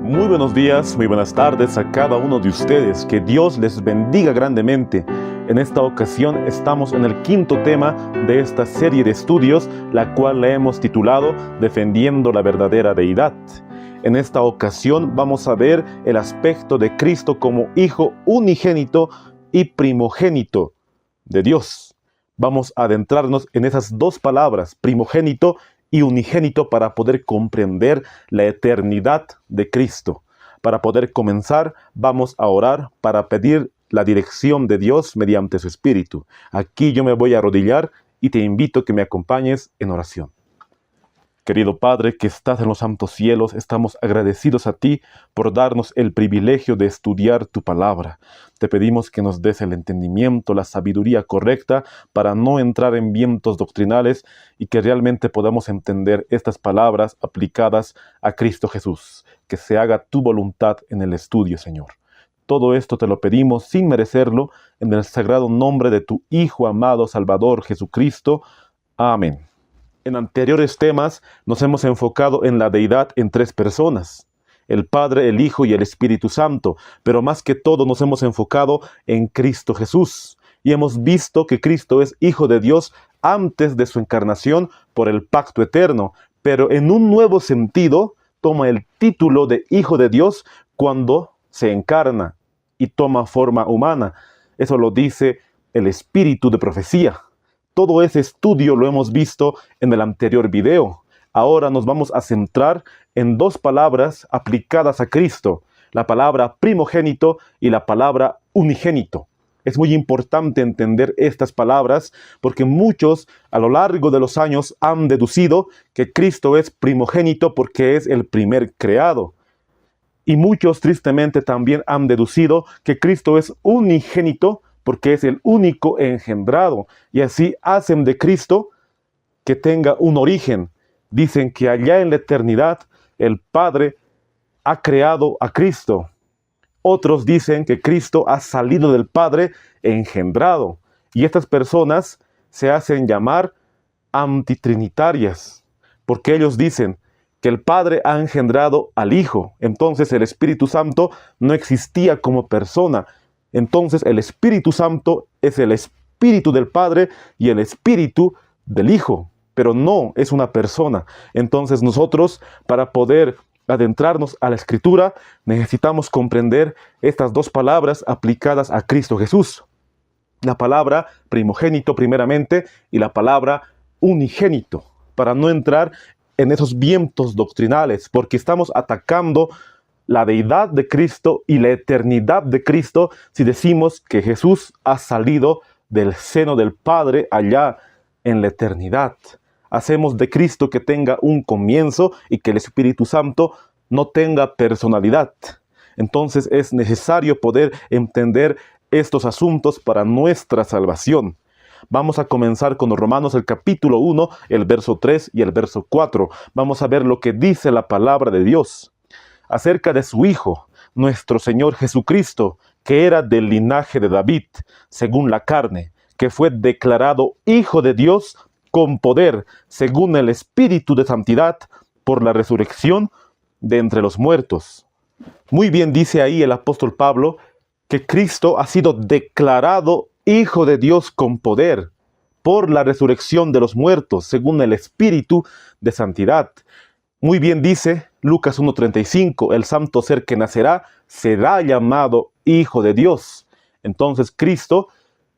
Muy buenos días, muy buenas tardes a cada uno de ustedes. Que Dios les bendiga grandemente. En esta ocasión estamos en el quinto tema de esta serie de estudios, la cual le hemos titulado Defendiendo la verdadera deidad. En esta ocasión vamos a ver el aspecto de Cristo como Hijo unigénito y primogénito de Dios. Vamos a adentrarnos en esas dos palabras, primogénito y unigénito, para poder comprender la eternidad de Cristo. Para poder comenzar, vamos a orar para pedir la dirección de Dios mediante su Espíritu. Aquí yo me voy a arrodillar y te invito a que me acompañes en oración. Querido Padre que estás en los santos cielos, estamos agradecidos a ti por darnos el privilegio de estudiar tu palabra. Te pedimos que nos des el entendimiento, la sabiduría correcta para no entrar en vientos doctrinales y que realmente podamos entender estas palabras aplicadas a Cristo Jesús. Que se haga tu voluntad en el estudio, Señor. Todo esto te lo pedimos sin merecerlo, en el sagrado nombre de tu Hijo amado Salvador Jesucristo. Amén. En anteriores temas nos hemos enfocado en la deidad en tres personas: el Padre, el Hijo y el Espíritu Santo, pero más que todo nos hemos enfocado en Cristo Jesús. Y hemos visto que Cristo es Hijo de Dios antes de su encarnación por el pacto eterno, pero en un nuevo sentido toma el título de Hijo de Dios cuando se encarna y toma forma humana. Eso lo dice el espíritu de profecía. Todo ese estudio lo hemos visto en el anterior video. Ahora nos vamos a centrar en dos palabras aplicadas a Cristo: la palabra primogénito y la palabra unigénito. Es muy importante entender estas palabras porque muchos a lo largo de los años han deducido que Cristo es primogénito porque es el primer creado. Y muchos tristemente también han deducido que Cristo es unigénito porque es el único engendrado, y así hacen de Cristo que tenga un origen. Dicen que allá en la eternidad el Padre ha creado a Cristo. Otros dicen que Cristo ha salido del Padre engendrado, y estas personas se hacen llamar antitrinitarias, porque ellos dicen que el Padre ha engendrado al Hijo. Entonces el Espíritu Santo no existía como persona. Entonces el Espíritu Santo es el Espíritu del Padre y el Espíritu del Hijo, pero no es una persona. Entonces nosotros, para poder adentrarnos a la Escritura, necesitamos comprender estas dos palabras aplicadas a Cristo Jesús. La palabra primogénito primeramente y la palabra unigénito, para no entrar en esos vientos doctrinales, porque estamos atacando la deidad de Cristo y la eternidad de Cristo si decimos que Jesús ha salido del seno del Padre allá en la eternidad. Hacemos de Cristo que tenga un comienzo y que el Espíritu Santo no tenga personalidad. Entonces es necesario poder entender estos asuntos para nuestra salvación. Vamos a comenzar con Romanos el capítulo 1, el verso 3 y el verso 4. Vamos a ver lo que dice la palabra de Dios acerca de su Hijo, nuestro Señor Jesucristo, que era del linaje de David, según la carne, que fue declarado Hijo de Dios con poder, según el Espíritu de santidad, por la resurrección de entre los muertos. Muy bien dice ahí el apóstol Pablo que Cristo ha sido declarado Hijo de Dios con poder, por la resurrección de los muertos, según el Espíritu de santidad. Muy bien dice Lucas 1:35, el santo ser que nacerá será llamado Hijo de Dios. Entonces Cristo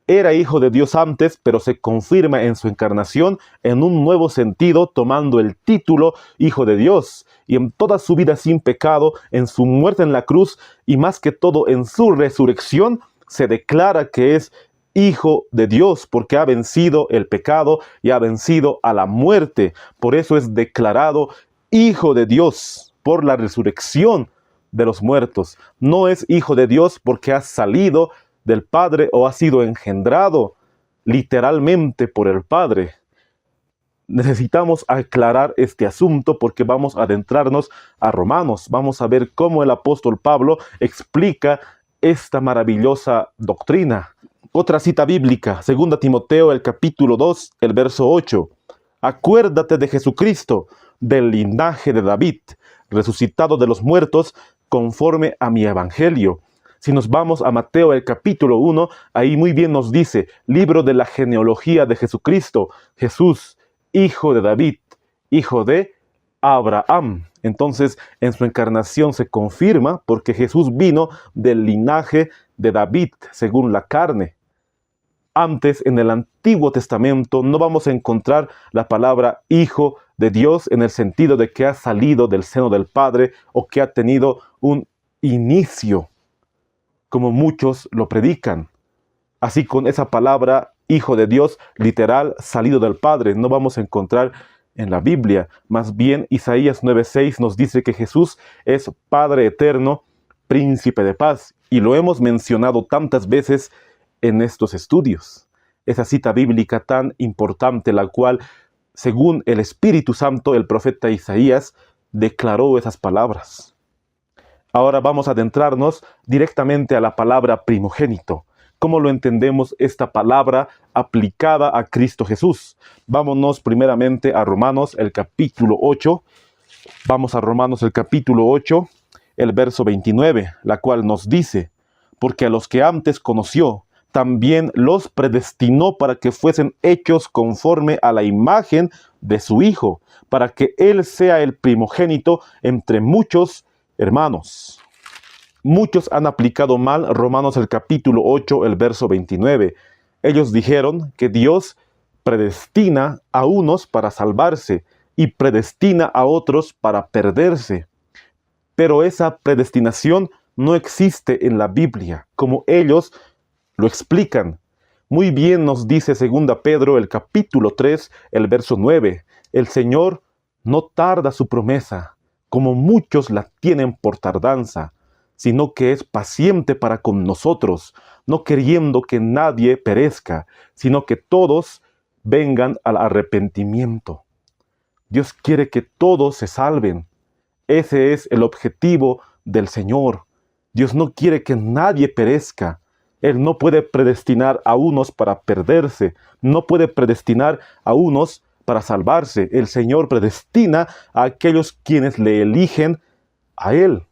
era Hijo de Dios antes, pero se confirma en su encarnación en un nuevo sentido, tomando el título Hijo de Dios. Y en toda su vida sin pecado, en su muerte en la cruz y más que todo en su resurrección, se declara que es Hijo de Dios, porque ha vencido el pecado y ha vencido a la muerte. Por eso es declarado Hijo de Dios por la resurrección de los muertos. No es Hijo de Dios porque ha salido del Padre o ha sido engendrado literalmente por el Padre. Necesitamos aclarar este asunto porque vamos a adentrarnos a Romanos. Vamos a ver cómo el apóstol Pablo explica esta maravillosa doctrina. Otra cita bíblica, 2 Timoteo, el capítulo 2, el verso 8. Acuérdate de Jesucristo, del linaje de David, resucitado de los muertos conforme a mi evangelio. Si nos vamos a Mateo el capítulo 1, ahí muy bien nos dice, libro de la genealogía de Jesucristo, Jesús, hijo de David, hijo de Abraham. Entonces, en su encarnación se confirma porque Jesús vino del linaje de David, según la carne. Antes, en el Antiguo Testamento, no vamos a encontrar la palabra Hijo de Dios en el sentido de que ha salido del seno del Padre o que ha tenido un inicio, como muchos lo predican. Así, con esa palabra Hijo de Dios, literal, salido del Padre, no vamos a encontrar en la Biblia. Más bien, Isaías 9:6 nos dice que Jesús es Padre eterno, Príncipe de paz, y lo hemos mencionado tantas veces en estos estudios. Esa cita bíblica tan importante, la cual, según el Espíritu Santo, el profeta Isaías declaró esas palabras. Ahora vamos a adentrarnos directamente a la palabra primogénito. ¿Cómo lo entendemos esta palabra aplicada a Cristo Jesús? Vámonos primeramente a Romanos, el capítulo 8. Vamos a Romanos, el capítulo 8, el verso 29, la cual nos dice, porque a los que antes conoció, también los predestinó para que fuesen hechos conforme a la imagen de su Hijo, para que Él sea el primogénito entre muchos hermanos. Muchos han aplicado mal Romanos el capítulo 8, el verso 29. Ellos dijeron que Dios predestina a unos para salvarse y predestina a otros para perderse. Pero esa predestinación no existe en la Biblia, como ellos lo explican. Muy bien nos dice 2 Pedro el capítulo 3, el verso 9. El Señor no tarda su promesa, como muchos la tienen por tardanza, sino que es paciente para con nosotros, no queriendo que nadie perezca, sino que todos vengan al arrepentimiento. Dios quiere que todos se salven. Ese es el objetivo del Señor. Dios no quiere que nadie perezca. Él no puede predestinar a unos para perderse, no puede predestinar a unos para salvarse. El Señor predestina a aquellos quienes le eligen a Él.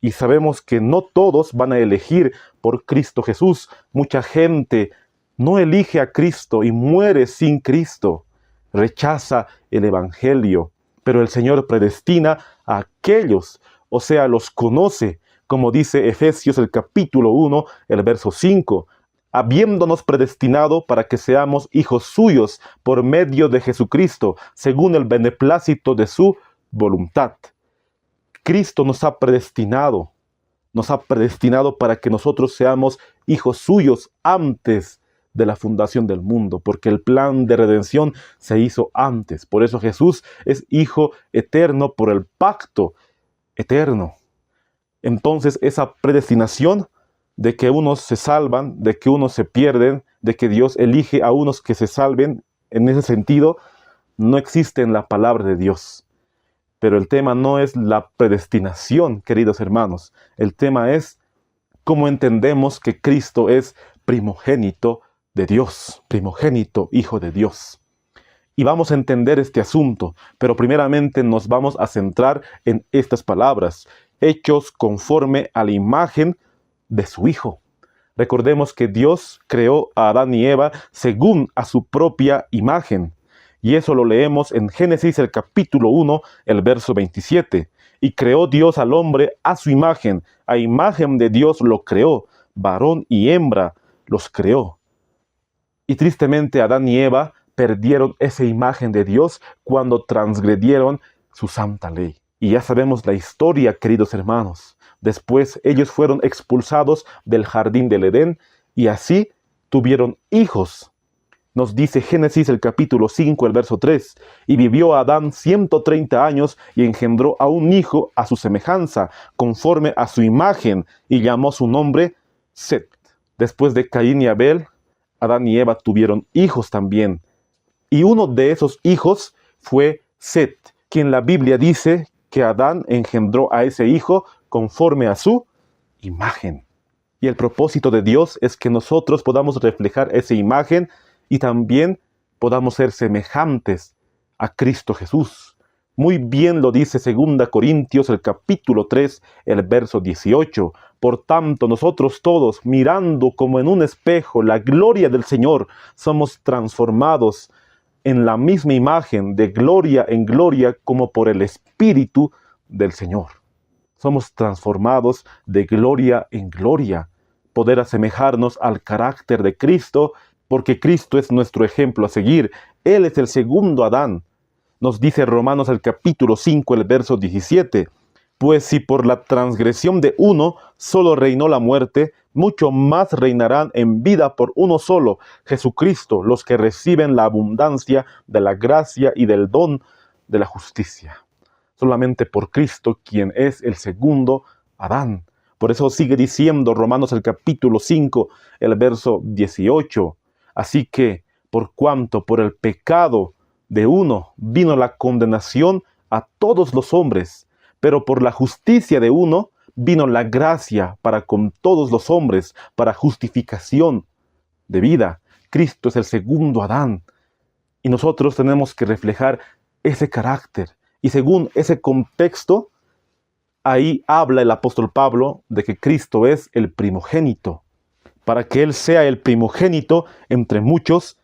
Y sabemos que no todos van a elegir por Cristo Jesús. Mucha gente no elige a Cristo y muere sin Cristo. Rechaza el Evangelio. Pero el Señor predestina a aquellos, o sea, los conoce, como dice Efesios el capítulo 1, el verso 5, habiéndonos predestinado para que seamos hijos suyos por medio de Jesucristo, según el beneplácito de su voluntad. Cristo nos ha predestinado para que nosotros seamos hijos suyos antes de la fundación del mundo, porque el plan de redención se hizo antes. Por eso Jesús es Hijo eterno por el pacto eterno. Entonces esa predestinación de que unos se salvan, de que unos se pierden, de que Dios elige a unos que se salven, en ese sentido, no existe en la palabra de Dios. Pero el tema no es la predestinación, queridos hermanos. El tema es cómo entendemos que Cristo es primogénito de Dios, primogénito Hijo de Dios. Y vamos a entender este asunto, pero primeramente nos vamos a centrar en estas palabras, hechos conforme a la imagen de su Hijo. Recordemos que Dios creó a Adán y Eva según a su propia imagen. Y eso lo leemos en Génesis el capítulo 1, el verso 27. Y creó Dios al hombre a su imagen. A imagen de Dios lo creó. Varón y hembra los creó. Y tristemente Adán y Eva perdieron esa imagen de Dios cuando transgredieron su santa ley. Y ya sabemos la historia, queridos hermanos. Después ellos fueron expulsados del jardín del Edén y así tuvieron hijos. Nos dice Génesis el capítulo 5, el verso 3. Y vivió Adán 130 años y engendró a un hijo a su semejanza, conforme a su imagen, y llamó su nombre Set. Después de Caín y Abel, Adán y Eva tuvieron hijos también. Y uno de esos hijos fue Set, quien la Biblia dice que Adán engendró a ese hijo conforme a su imagen. Y el propósito de Dios es que nosotros podamos reflejar esa imagen y también podamos ser semejantes a Cristo Jesús. Muy bien lo dice 2 Corintios, el capítulo 3, el verso 18. Por tanto, nosotros todos, mirando como en un espejo la gloria del Señor, somos transformados en la misma imagen de gloria en gloria como por el Espíritu del Señor. Somos transformados de gloria en gloria, poder asemejarnos al carácter de Cristo, porque Cristo es nuestro ejemplo a seguir. Él es el segundo Adán. Nos dice Romanos el capítulo 5, el verso 17. Pues si por la transgresión de uno solo reinó la muerte, mucho más reinarán en vida por uno solo, Jesucristo, los que reciben la abundancia de la gracia y del don de la justicia. Solamente por Cristo, quien es el segundo Adán. Por eso sigue diciendo Romanos el capítulo 5, el verso 18. Así que, por cuanto por el pecado de uno vino la condenación a todos los hombres, pero por la justicia de uno vino la gracia para con todos los hombres, para justificación de vida. Cristo es el segundo Adán. Y nosotros tenemos que reflejar ese carácter. Y según ese contexto, ahí habla el apóstol Pablo de que Cristo es el primogénito, para que Él sea el primogénito entre muchos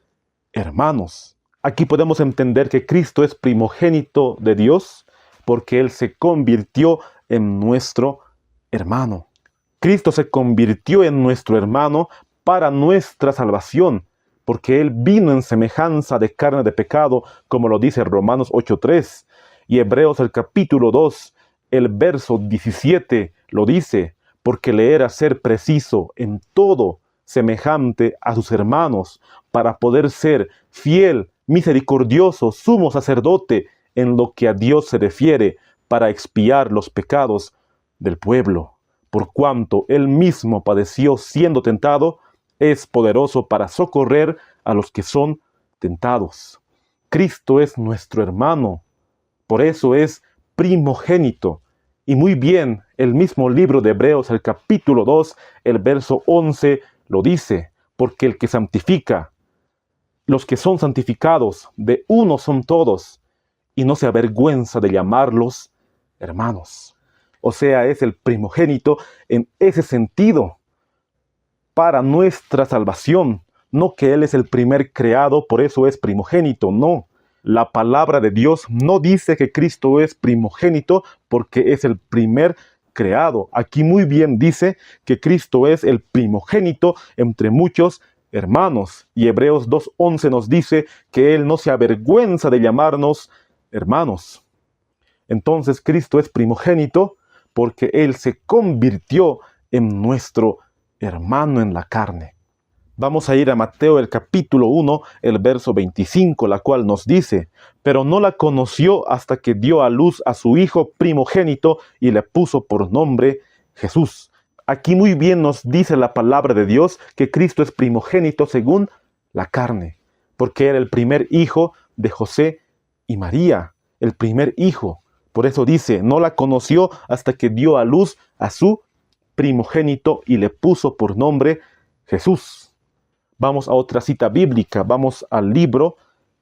hermanos. Aquí podemos entender que Cristo es primogénito de Dios porque Él se convirtió en nuestro hermano. Cristo se convirtió en nuestro hermano para nuestra salvación, porque Él vino en semejanza de carne de pecado, como lo dice Romanos 8:3, y Hebreos el capítulo 2, el verso 17 lo dice, porque le era ser preciso en todo semejante a sus hermanos, para poder ser fiel, misericordioso, sumo sacerdote en lo que a Dios se refiere, para expiar los pecados del pueblo. Por cuanto Él mismo padeció siendo tentado, es poderoso para socorrer a los que son tentados. Cristo es nuestro hermano, por eso es primogénito. Y muy bien, el mismo libro de Hebreos, el capítulo 2, el verso 11, lo dice, porque el que santifica, los que son santificados, de uno son todos, y no se avergüenza de llamarlos hermanos. O sea, es el primogénito en ese sentido, para nuestra salvación. No que Él es el primer creado, por eso es primogénito, no. La palabra de Dios no dice que Cristo es primogénito porque es el primer creado. Aquí muy bien dice que Cristo es el primogénito entre muchos hermanos. Y Hebreos 2:11 nos dice que Él no se avergüenza de llamarnos hermanos. Entonces Cristo es primogénito porque Él se convirtió en nuestro hermano en la carne. Vamos a ir a Mateo el capítulo 1, el verso 25, la cual nos dice, pero no la conoció hasta que dio a luz a su hijo primogénito y le puso por nombre Jesús. Aquí muy bien nos dice la palabra de Dios que Cristo es primogénito según la carne, porque era el primer hijo de José y María, el primer hijo. Por eso dice, no la conoció hasta que dio a luz a su primogénito y le puso por nombre Jesús. Vamos a otra cita bíblica, vamos al libro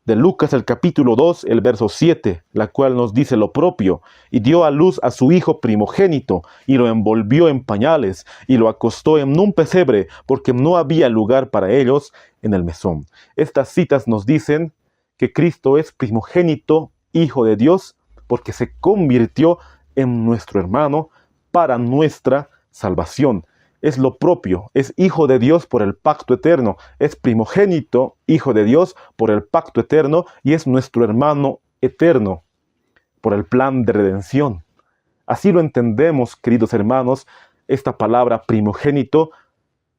de Lucas, el capítulo 2, el verso 7, la cual nos dice lo propio. Y dio a luz a su hijo primogénito, y lo envolvió en pañales, y lo acostó en un pesebre, porque no había lugar para ellos en el mesón. Estas citas nos dicen que Cristo es primogénito, hijo de Dios, porque se convirtió en nuestro hermano para nuestra salvación. Es lo propio, es hijo de Dios por el pacto eterno, es primogénito, hijo de Dios por el pacto eterno y es nuestro hermano eterno por el plan de redención. Así lo entendemos, queridos hermanos, esta palabra primogénito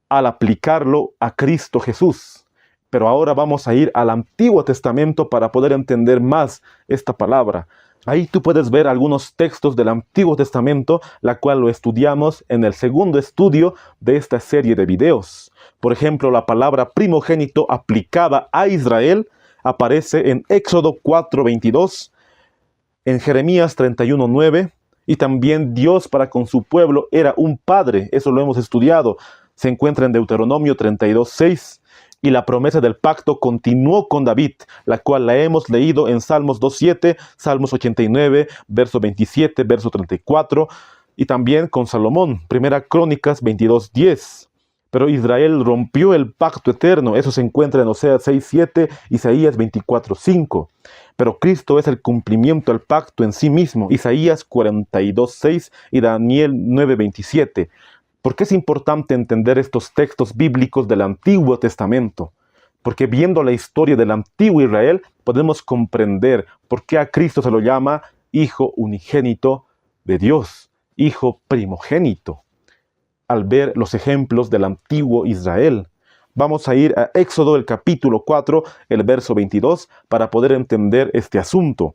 al aplicarlo a Cristo Jesús. Pero ahora vamos a ir al Antiguo Testamento para poder entender más esta palabra. Ahí tú puedes ver algunos textos del Antiguo Testamento, la cual lo estudiamos en el segundo estudio de esta serie de videos. Por ejemplo, la palabra primogénito aplicada a Israel aparece en Éxodo 4:22, en Jeremías 31:9, y también Dios para con su pueblo era un padre, eso lo hemos estudiado. Se encuentra en Deuteronomio 32:6, Y la promesa del pacto continuó con David, la cual la hemos leído en Salmos 2.7, Salmos 89, verso 27, verso 34, y también con Salomón, Primera Crónicas 22.10. Pero Israel rompió el pacto eterno. Eso se encuentra en Oseas 6.7, Isaías 24.5. Pero Cristo es el cumplimiento del pacto en sí mismo. Isaías 42.6 y Daniel 9.27. ¿Por qué es importante entender estos textos bíblicos del Antiguo Testamento? Porque viendo la historia del antiguo Israel, podemos comprender por qué a Cristo se lo llama Hijo unigénito de Dios, Hijo primogénito. Al ver los ejemplos del antiguo Israel, vamos a ir a Éxodo, el capítulo 4, el verso 22, para poder entender este asunto.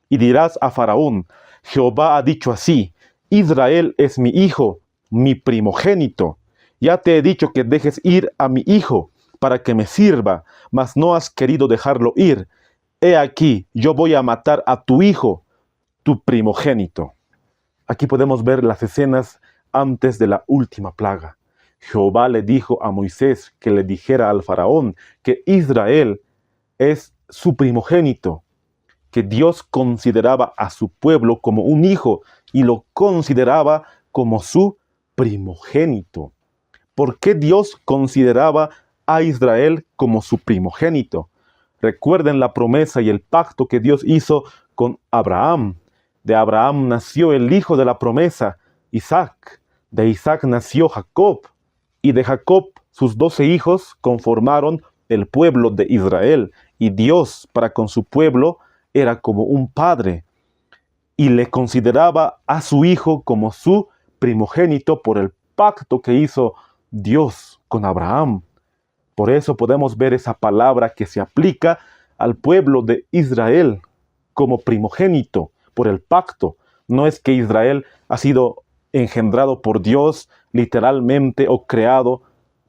Y dirás a Faraón: Jehová ha dicho así: Israel es mi hijo, mi primogénito. Ya te he dicho que dejes ir a mi hijo para que me sirva, mas no has querido dejarlo ir. He aquí, yo voy a matar a tu hijo, tu primogénito. Aquí podemos ver las escenas antes de la última plaga. Jehová le dijo a Moisés que le dijera al faraón que Israel es su primogénito, que Dios consideraba a su pueblo como un hijo y lo consideraba como su primogénito. ¿Por qué Dios consideraba a Israel como su primogénito? Recuerden la promesa y el pacto que Dios hizo con Abraham. De Abraham nació el hijo de la promesa, Isaac. De Isaac nació Jacob, y de Jacob sus 12 hijos conformaron el pueblo de Israel, y Dios para con su pueblo era como un padre, y le consideraba a su hijo como su primogénito por el pacto que hizo Dios con Abraham. Por eso podemos ver esa palabra que se aplica al pueblo de Israel como primogénito por el pacto. No es que Israel ha sido engendrado por Dios literalmente o creado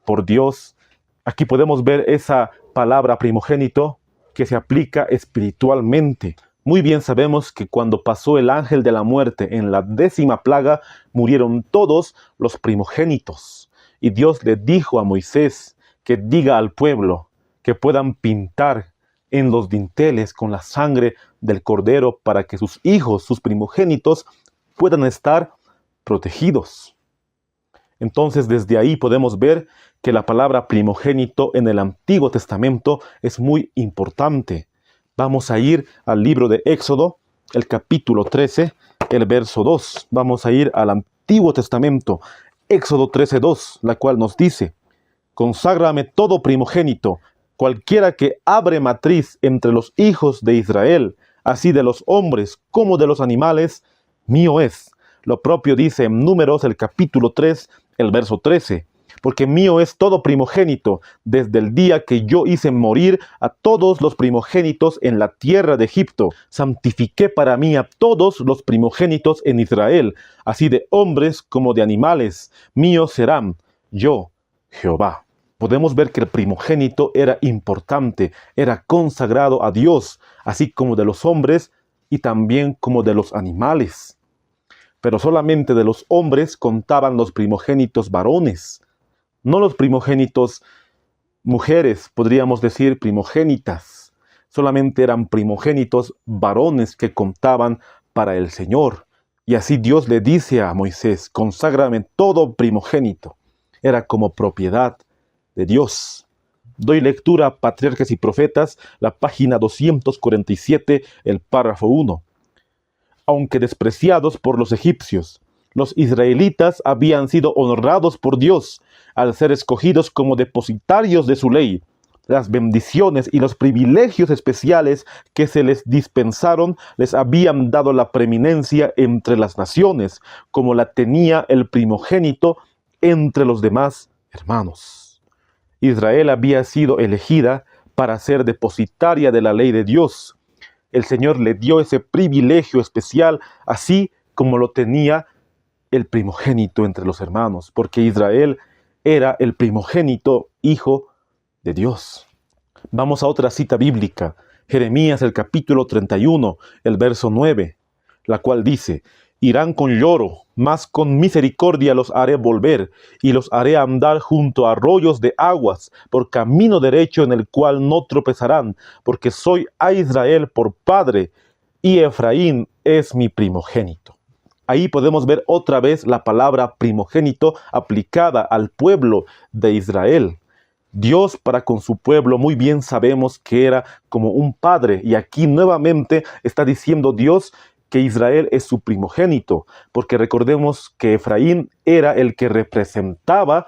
por Dios. Aquí podemos ver esa palabra primogénito que se aplica espiritualmente. Muy bien sabemos que cuando pasó el ángel de la muerte en la 10ª plaga, murieron todos los primogénitos. Y Dios le dijo a Moisés que diga al pueblo que puedan pintar en los dinteles con la sangre del cordero para que sus hijos, sus primogénitos, puedan estar protegidos. Entonces, desde ahí podemos ver que la palabra primogénito en el Antiguo Testamento es muy importante. Vamos a ir al libro de Éxodo, el capítulo 13, el verso 2. Vamos a ir al Antiguo Testamento, Éxodo 13:2, la cual nos dice: Conságrame todo primogénito, cualquiera que abre matriz entre los hijos de Israel, así de los hombres como de los animales, mío es. Lo propio dice en Números, el capítulo 3, el verso 13. Porque mío es todo primogénito, desde el día que yo hice morir a todos los primogénitos en la tierra de Egipto. Santifiqué para mí a todos los primogénitos en Israel, así de hombres como de animales. Míos serán, yo, Jehová. Podemos ver que el primogénito era importante, era consagrado a Dios, así como de los hombres y también como de los animales. Pero solamente de los hombres contaban los primogénitos varones, no los primogénitos mujeres, podríamos decir primogénitas. Solamente eran primogénitos varones que contaban para el Señor. Y así Dios le dice a Moisés: conságrame todo primogénito. Era como propiedad de Dios. Doy lectura a Patriarcas y Profetas, la página 247, el párrafo 1. Aunque despreciados por los egipcios, los israelitas habían sido honrados por Dios al ser escogidos como depositarios de su ley. Las bendiciones y los privilegios especiales que se les dispensaron les habían dado la preeminencia entre las naciones, como la tenía el primogénito entre los demás hermanos. Israel había sido elegida para ser depositaria de la ley de Dios. El Señor le dio ese privilegio especial, así como lo tenía el primogénito entre los hermanos, porque Israel era el primogénito hijo de Dios. Vamos a otra cita bíblica, Jeremías el capítulo 31, el verso 9, la cual dice: Irán con lloro, mas con misericordia los haré volver, y los haré andar junto a arroyos de aguas, por camino derecho en el cual no tropezarán, porque soy a Israel por padre, y Efraín es mi primogénito. Ahí podemos ver otra vez la palabra primogénito aplicada al pueblo de Israel. Dios para con su pueblo muy bien sabemos que era como un padre, y aquí nuevamente está diciendo Dios que Israel es su primogénito, porque recordemos que Efraín era el que representaba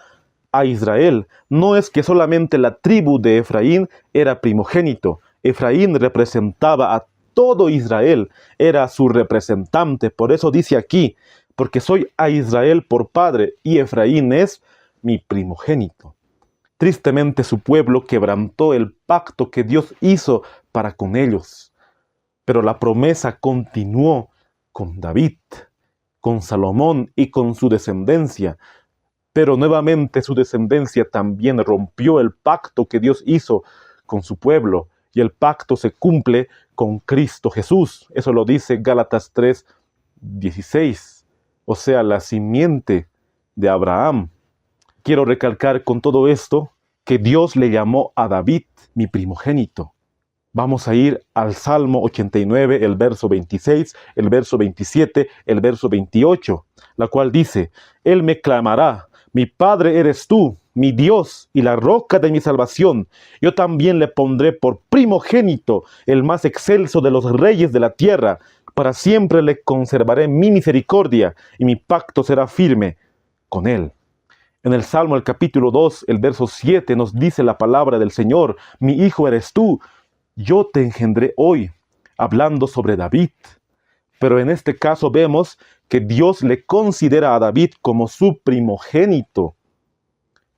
a Israel. No es que solamente la tribu de Efraín era primogénito, Efraín representaba a todo Israel, era su representante. Por eso dice aquí, porque soy a Israel por padre y Efraín es mi primogénito. Tristemente su pueblo quebrantó el pacto que Dios hizo para con ellos. Pero la promesa continuó con David, con Salomón y con su descendencia. Pero nuevamente su descendencia también rompió el pacto que Dios hizo con su pueblo. Y el pacto se cumple con Cristo Jesús. Eso lo dice Gálatas 3:16. O sea, la simiente de Abraham. Quiero recalcar con todo esto que Dios le llamó a David mi primogénito. Vamos a ir al Salmo 89, el verso 26, el verso 27, el verso 28, la cual dice, Él me clamará, mi Padre eres tú, mi Dios y la roca de mi salvación. Yo también le pondré por primogénito, el más excelso de los reyes de la tierra. Para siempre le conservaré mi misericordia y mi pacto será firme con él. En el Salmo, el capítulo 2, el verso 7, nos dice la palabra del Señor, mi hijo eres tú, yo te engendré hoy, hablando sobre David. Pero en este caso vemos que Dios le considera a David como su primogénito.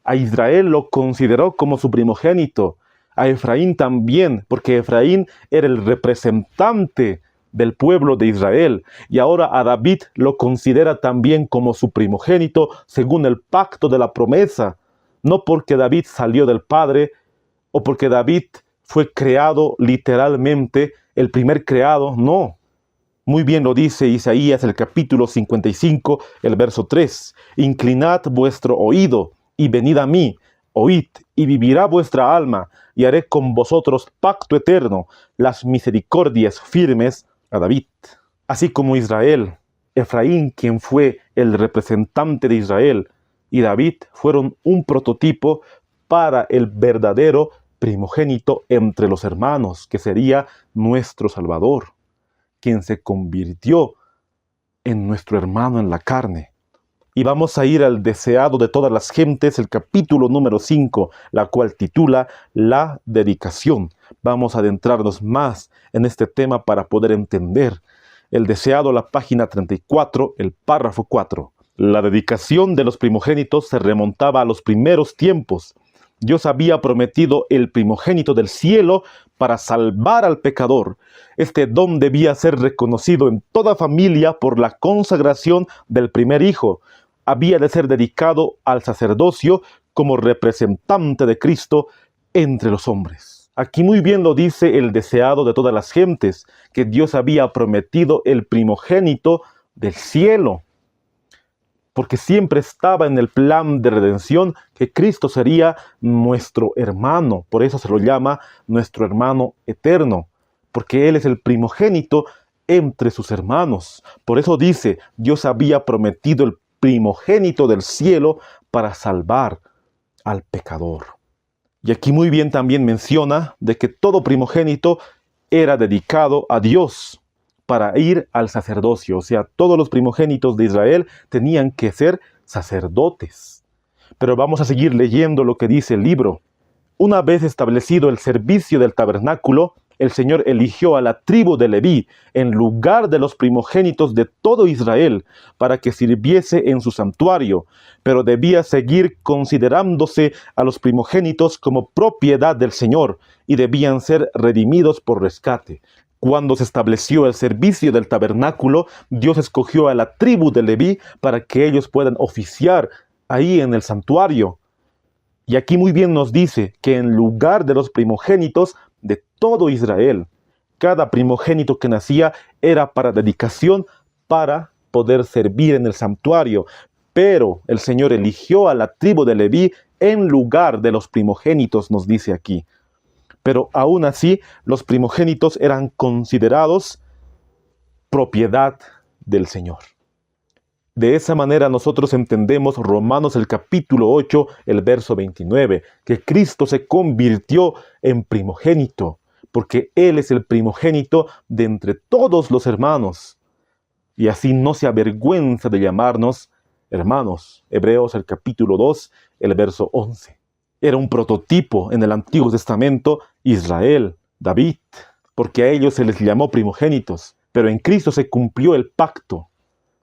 A Israel lo consideró como su primogénito. A Efraín también, porque Efraín era el representante del pueblo de Israel. Y ahora a David lo considera también como su primogénito según el pacto de la promesa. No porque David salió del Padre o porque David fue creado literalmente, el primer creado, no. Muy bien lo dice Isaías, el capítulo 55, el verso 3. Inclinad vuestro oído y venid a mí, oíd, y vivirá vuestra alma, y haré con vosotros pacto eterno, las misericordias firmes a David. Así como Israel, Efraín, quien fue el representante de Israel, y David fueron un prototipo para el verdadero primogénito entre los hermanos, que sería nuestro Salvador, quien se convirtió en nuestro hermano en la carne. Y vamos a ir al deseado de todas las gentes, el capítulo número 5, la cual titula La dedicación. Vamos a adentrarnos más en este tema para poder entender. El deseado, la página 34, el párrafo 4. La dedicación de los primogénitos se remontaba a los primeros tiempos. Dios había prometido el primogénito del cielo para salvar al pecador. Este don debía ser reconocido en toda familia por la consagración del primer hijo. Había de ser dedicado al sacerdocio como representante de Cristo entre los hombres. Aquí muy bien lo dice el deseado de todas las gentes, que Dios había prometido el primogénito del cielo, porque siempre estaba en el plan de redención que Cristo sería nuestro hermano. Por eso se lo llama nuestro hermano eterno, porque Él es el primogénito entre sus hermanos. Por eso dice, Dios había prometido el primogénito del cielo para salvar al pecador. Y aquí muy bien también menciona de que todo primogénito era dedicado a Dios para ir al sacerdocio. O sea, todos los primogénitos de Israel tenían que ser sacerdotes. Pero vamos a seguir leyendo lo que dice el libro. Una vez establecido el servicio del tabernáculo, el Señor eligió a la tribu de Leví en lugar de los primogénitos de todo Israel para que sirviese en su santuario, pero debía seguir considerándose a los primogénitos como propiedad del Señor y debían ser redimidos por rescate. Cuando se estableció el servicio del tabernáculo, Dios escogió a la tribu de Leví para que ellos puedan oficiar ahí en el santuario. Y aquí muy bien nos dice que en lugar de los primogénitos de todo Israel, cada primogénito que nacía era para dedicación para poder servir en el santuario, pero el Señor eligió a la tribu de Leví en lugar de los primogénitos, nos dice aquí. Pero aún así, los primogénitos eran considerados propiedad del Señor. De esa manera nosotros entendemos Romanos el capítulo 8, el verso 29, que Cristo se convirtió en primogénito, porque Él es el primogénito de entre todos los hermanos. Y así no se avergüenza de llamarnos hermanos. Hebreos el capítulo 2, el verso 11. Era un prototipo en el Antiguo Testamento Israel, David, porque a ellos se les llamó primogénitos, pero en Cristo se cumplió el pacto.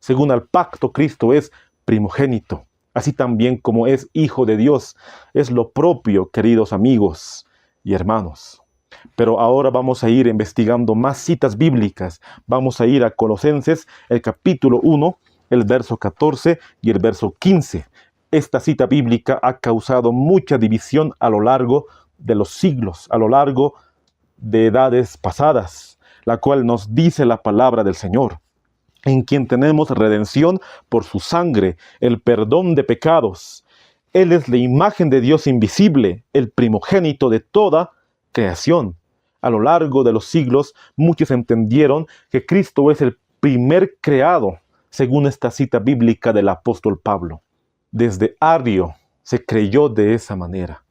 Según al pacto, Cristo es primogénito, así también como es Hijo de Dios. Es lo propio, queridos amigos y hermanos. Pero ahora vamos a ir investigando más citas bíblicas. Vamos a ir a Colosenses, el capítulo 1, el verso 14 y el verso 15. Esta cita bíblica ha causado mucha división a lo largo de los siglos, a lo largo de edades pasadas, la cual nos dice la palabra del Señor, en quien tenemos redención por su sangre, el perdón de pecados. Él es la imagen de Dios invisible, el primogénito de toda creación. A lo largo de los siglos, muchos entendieron que Cristo es el primer creado, según esta cita bíblica del apóstol Pablo. Desde Arrio se creyó de esa manera.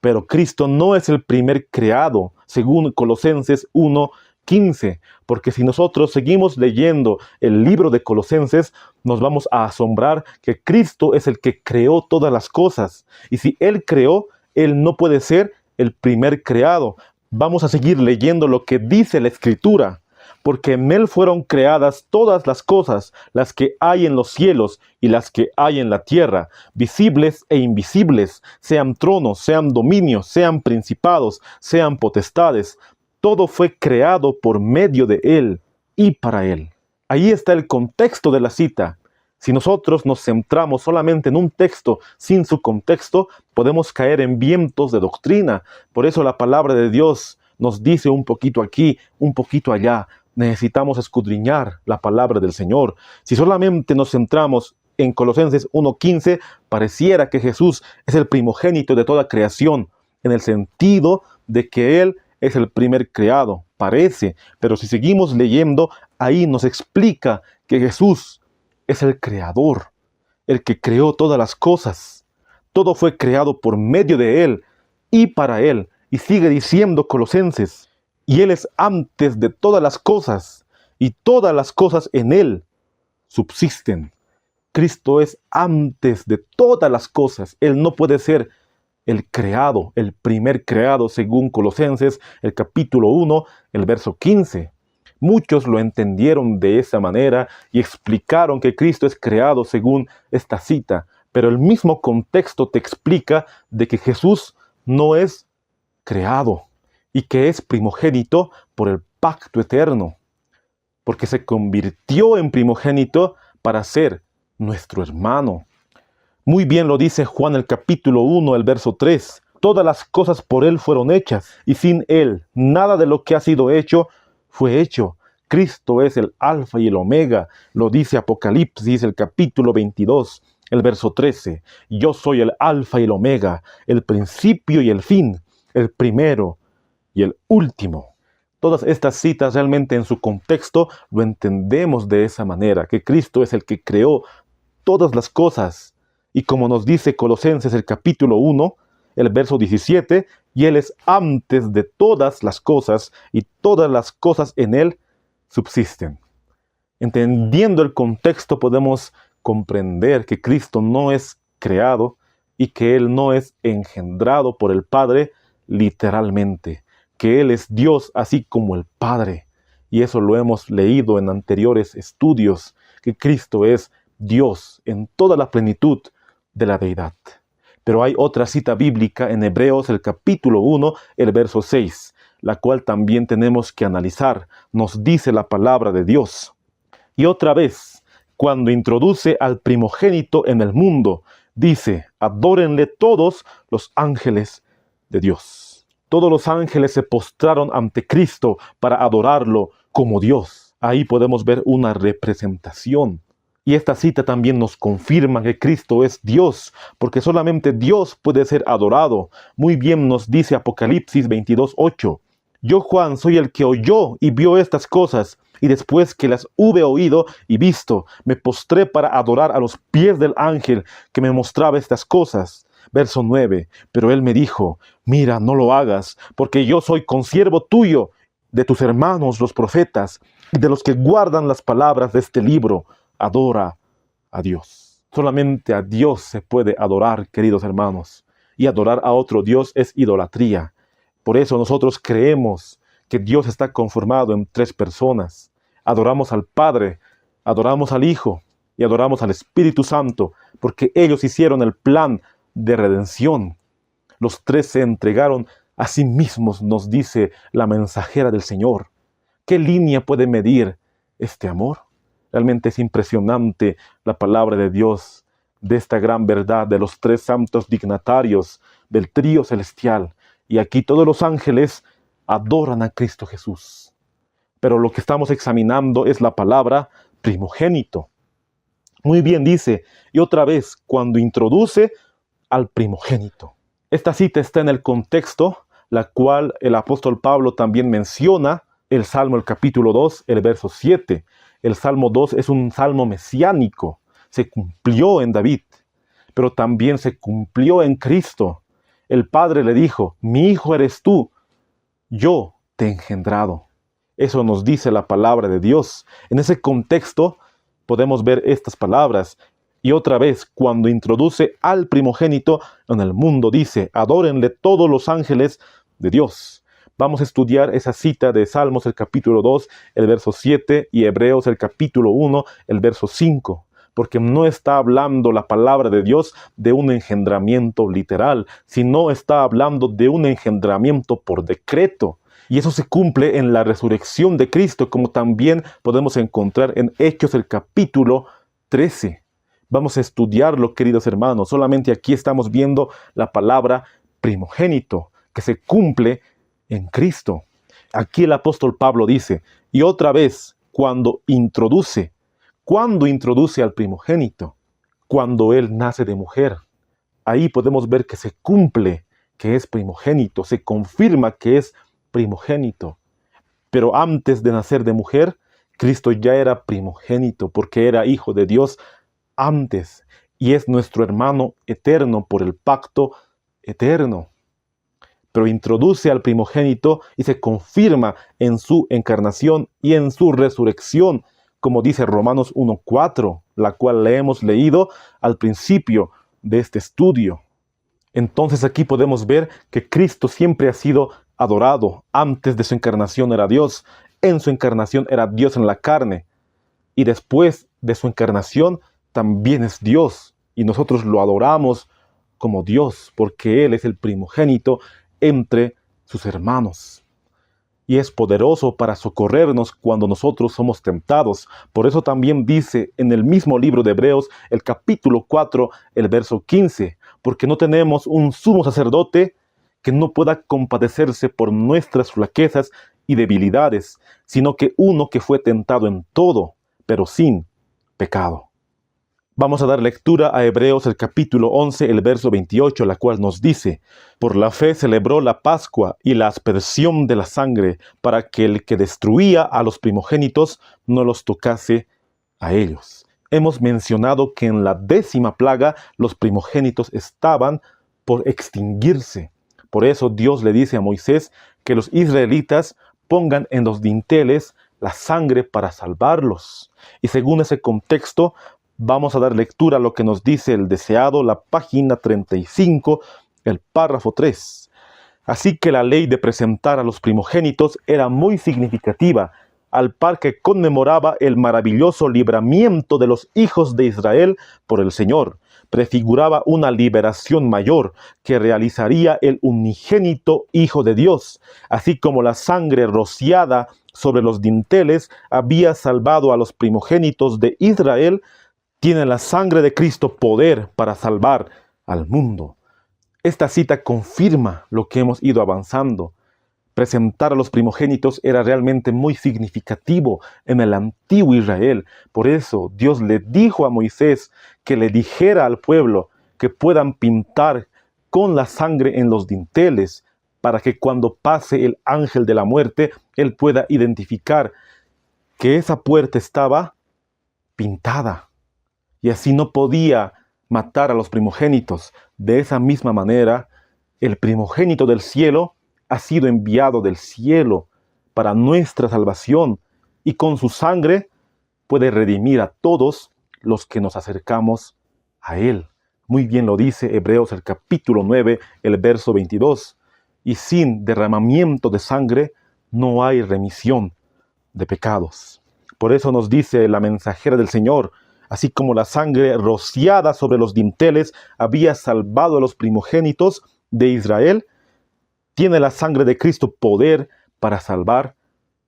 Pero Cristo no es el primer creado, según Colosenses 1:15, porque si nosotros seguimos leyendo el libro de Colosenses, nos vamos a asombrar que Cristo es el que creó todas las cosas. Y si Él creó, Él no puede ser el primer creado. Vamos a seguir leyendo lo que dice la Escritura, porque en Él fueron creadas todas las cosas, las que hay en los cielos y las que hay en la tierra, visibles e invisibles, sean tronos, sean dominios, sean principados, sean potestades. Todo fue creado por medio de Él y para Él. Ahí está el contexto de la cita. Si nosotros nos centramos solamente en un texto sin su contexto, podemos caer en vientos de doctrina. Por eso la palabra de Dios nos dice un poquito aquí, un poquito allá. Necesitamos escudriñar la palabra del Señor. Si solamente nos centramos en Colosenses 1:15, pareciera que Jesús es el primogénito de toda creación, en el sentido de que Él es el primer creado, parece. Pero si seguimos leyendo, ahí nos explica que Jesús es el creador, el que creó todas las cosas. Todo fue creado por medio de Él y para Él. Y sigue diciendo Colosenses, y Él es antes de todas las cosas, y todas las cosas en Él subsisten. Cristo es antes de todas las cosas. Él no puede ser el creado, el primer creado, según Colosenses, el capítulo 1, el verso 15. Muchos lo entendieron de esa manera y explicaron que Cristo es creado según esta cita, pero el mismo contexto te explica de que Jesús no es creado y que es primogénito por el pacto eterno, porque se convirtió en primogénito para ser nuestro hermano. Muy bien lo dice Juan el capítulo 1, el verso 3. Todas las cosas por Él fueron hechas, y sin Él nada de lo que ha sido hecho fue hecho. Cristo es el alfa y el omega, lo dice Apocalipsis el capítulo 22, el verso 13. Yo soy el alfa y el omega, el principio y el fin, el primero y el último. Todas estas citas realmente en su contexto lo entendemos de esa manera, que Cristo es el que creó todas las cosas. Y como nos dice Colosenses el capítulo 1, el verso 17, y Él es antes de todas las cosas, y todas las cosas en Él subsisten. Entendiendo el contexto podemos comprender que Cristo no es creado y que Él no es engendrado por el Padre literalmente, que Él es Dios así como el Padre. Y eso lo hemos leído en anteriores estudios, que Cristo es Dios en toda la plenitud de la deidad. Pero hay otra cita bíblica en Hebreos el capítulo 1, el verso 6, la cual también tenemos que analizar. Nos dice la palabra de Dios. Y otra vez, cuando introduce al primogénito en el mundo, dice, adórenle todos los ángeles de Dios. Todos los ángeles se postraron ante Cristo para adorarlo como Dios. Ahí podemos ver una representación Y esta cita también nos confirma que Cristo es Dios, porque solamente Dios puede ser adorado. Muy bien nos dice Apocalipsis 22:8. Yo, Juan, soy el que oyó y vio estas cosas, y después que las hube oído y visto, me postré para adorar a los pies del ángel que me mostraba estas cosas. Verso 9. Pero él me dijo, mira, no lo hagas, porque yo soy consiervo tuyo, de tus hermanos los profetas, y de los que guardan las palabras de este libro. Adora a Dios. Solamente a Dios se puede adorar, queridos hermanos. Y adorar a otro Dios es idolatría. Por eso nosotros creemos que Dios está conformado en 3 personas. Adoramos al Padre, adoramos al Hijo y adoramos al Espíritu Santo, porque ellos hicieron el plan de redención. Los 3 se entregaron a sí mismos, nos dice la mensajera del Señor. ¿Qué línea puede medir este amor? Realmente es impresionante la palabra de Dios, de esta gran verdad de los 3 santos dignatarios del trío celestial. Y aquí todos los ángeles adoran a Cristo Jesús. Pero lo que estamos examinando es la palabra primogénito. Muy bien dice, y otra vez, cuando introduce al primogénito. Esta cita está en el contexto, la cual el apóstol Pablo también menciona, el Salmo, el capítulo 2, el verso 7. El Salmo 2 es un salmo mesiánico. Se cumplió en David, pero también se cumplió en Cristo. El Padre le dijo, mi hijo eres tú, yo te he engendrado. Eso nos dice la palabra de Dios. En ese contexto podemos ver estas palabras. Y otra vez, cuando introduce al primogénito en el mundo, dice, adórenle todos los ángeles de Dios. Vamos a estudiar esa cita de Salmos, el capítulo 2, el verso 7, y Hebreos, el capítulo 1, el verso 5. Porque no está hablando la palabra de Dios de un engendramiento literal, sino está hablando de un engendramiento por decreto. Y eso se cumple en la resurrección de Cristo, como también podemos encontrar en Hechos, el capítulo 13. Vamos a estudiarlo, queridos hermanos. Solamente aquí estamos viendo la palabra primogénito, que se cumple en Cristo. Aquí el apóstol Pablo dice, y otra vez, cuando introduce al primogénito, cuando él nace de mujer, ahí podemos ver que se cumple que es primogénito, se confirma que es primogénito. Pero antes de nacer de mujer, Cristo ya era primogénito, porque era hijo de Dios antes, y es nuestro hermano eterno por el pacto eterno. Pero introduce al primogénito y se confirma en su encarnación y en su resurrección, como dice Romanos 1:4, la cual le hemos leído al principio de este estudio. Entonces aquí podemos ver que Cristo siempre ha sido adorado. Antes de su encarnación era Dios, en su encarnación era Dios en la carne, y después de su encarnación también es Dios, y nosotros lo adoramos como Dios, porque Él es el primogénito entre sus hermanos. Y es poderoso para socorrernos cuando nosotros somos tentados. Por eso también dice en el mismo libro de Hebreos, el capítulo 4, el verso 15, porque no tenemos un sumo sacerdote que no pueda compadecerse por nuestras flaquezas y debilidades, sino que uno que fue tentado en todo, pero sin pecado. Vamos a dar lectura a Hebreos el capítulo 11, el verso 28, la cual nos dice, por la fe celebró la Pascua y la aspersión de la sangre, para que el que destruía a los primogénitos no los tocase a ellos. Hemos mencionado que en la 10ª plaga los primogénitos estaban por extinguirse. Por eso Dios le dice a Moisés que los israelitas pongan en los dinteles la sangre para salvarlos. Y según ese contexto, vamos a dar lectura a lo que nos dice el deseado, la página 35, el párrafo 3. Así que la ley de presentar a los primogénitos era muy significativa, al par que conmemoraba el maravilloso libramiento de los hijos de Israel por el Señor. Prefiguraba una liberación mayor que realizaría el unigénito Hijo de Dios, así como la sangre rociada sobre los dinteles había salvado a los primogénitos de Israel. Tiene la sangre de Cristo poder para salvar al mundo. Esta cita confirma lo que hemos ido avanzando. Presentar a los primogénitos era realmente muy significativo en el antiguo Israel. Por eso Dios le dijo a Moisés que le dijera al pueblo que puedan pintar con la sangre en los dinteles, para que cuando pase el ángel de la muerte, él pueda identificar que esa puerta estaba pintada. Y así no podía matar a los primogénitos. De esa misma manera, el primogénito del cielo ha sido enviado del cielo para nuestra salvación, y con su sangre puede redimir a todos los que nos acercamos a Él. Muy bien lo dice Hebreos el capítulo 9, el verso 22. Y sin derramamiento de sangre no hay remisión de pecados. Por eso nos dice la mensajera del Señor: así como la sangre rociada sobre los dinteles había salvado a los primogénitos de Israel, tiene la sangre de Cristo poder para salvar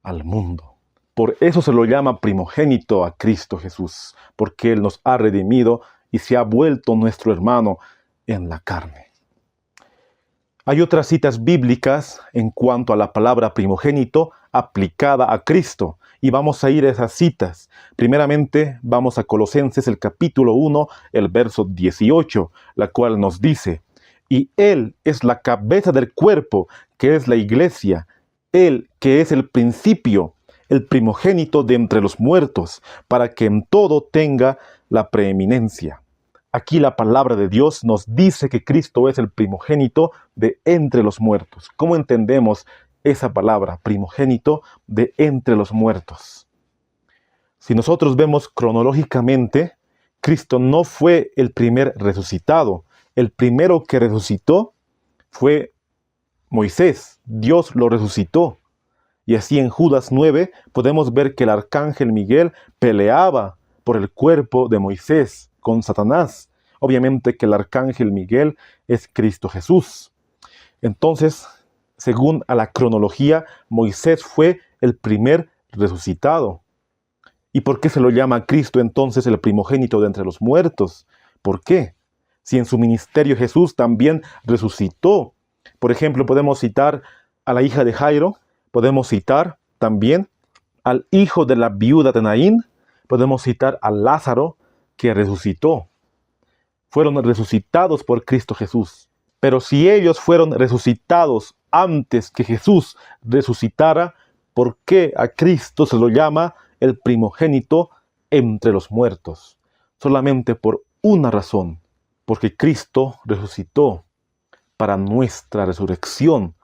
al mundo. Por eso se lo llama primogénito a Cristo Jesús, porque Él nos ha redimido y se ha vuelto nuestro hermano en la carne. Hay otras citas bíblicas en cuanto a la palabra primogénito aplicada a Cristo, y vamos a ir a esas citas. Primeramente, vamos a Colosenses el capítulo 1, el verso 18, la cual nos dice: y Él es la cabeza del cuerpo, que es la iglesia, Él que es el principio, el primogénito de entre los muertos, para que en todo tenga la preeminencia. Aquí la palabra de Dios nos dice que Cristo es el primogénito de entre los muertos. ¿Cómo entendemos esa palabra, primogénito de entre los muertos? Si nosotros vemos cronológicamente, Cristo no fue el primer resucitado. El primero que resucitó fue Moisés. Dios lo resucitó. Y así en Judas 9 podemos ver que el arcángel Miguel peleaba por el cuerpo de Moisés con Satanás. Obviamente que el arcángel Miguel es Cristo Jesús. Entonces, según a la cronología, Moisés fue el primer resucitado. ¿Y por qué se lo llama a Cristo entonces el primogénito de entre los muertos? ¿Por qué? Si en su ministerio Jesús también resucitó. Por ejemplo, podemos citar a la hija de Jairo, podemos citar también al hijo de la viuda de Naín, podemos citar a Lázaro, que resucitó. Fueron resucitados por Cristo Jesús. Pero si ellos fueron resucitados antes que Jesús resucitara, ¿por qué a Cristo se lo llama el primogénito entre los muertos? Solamente por una razón: porque Cristo resucitó para nuestra resurrección,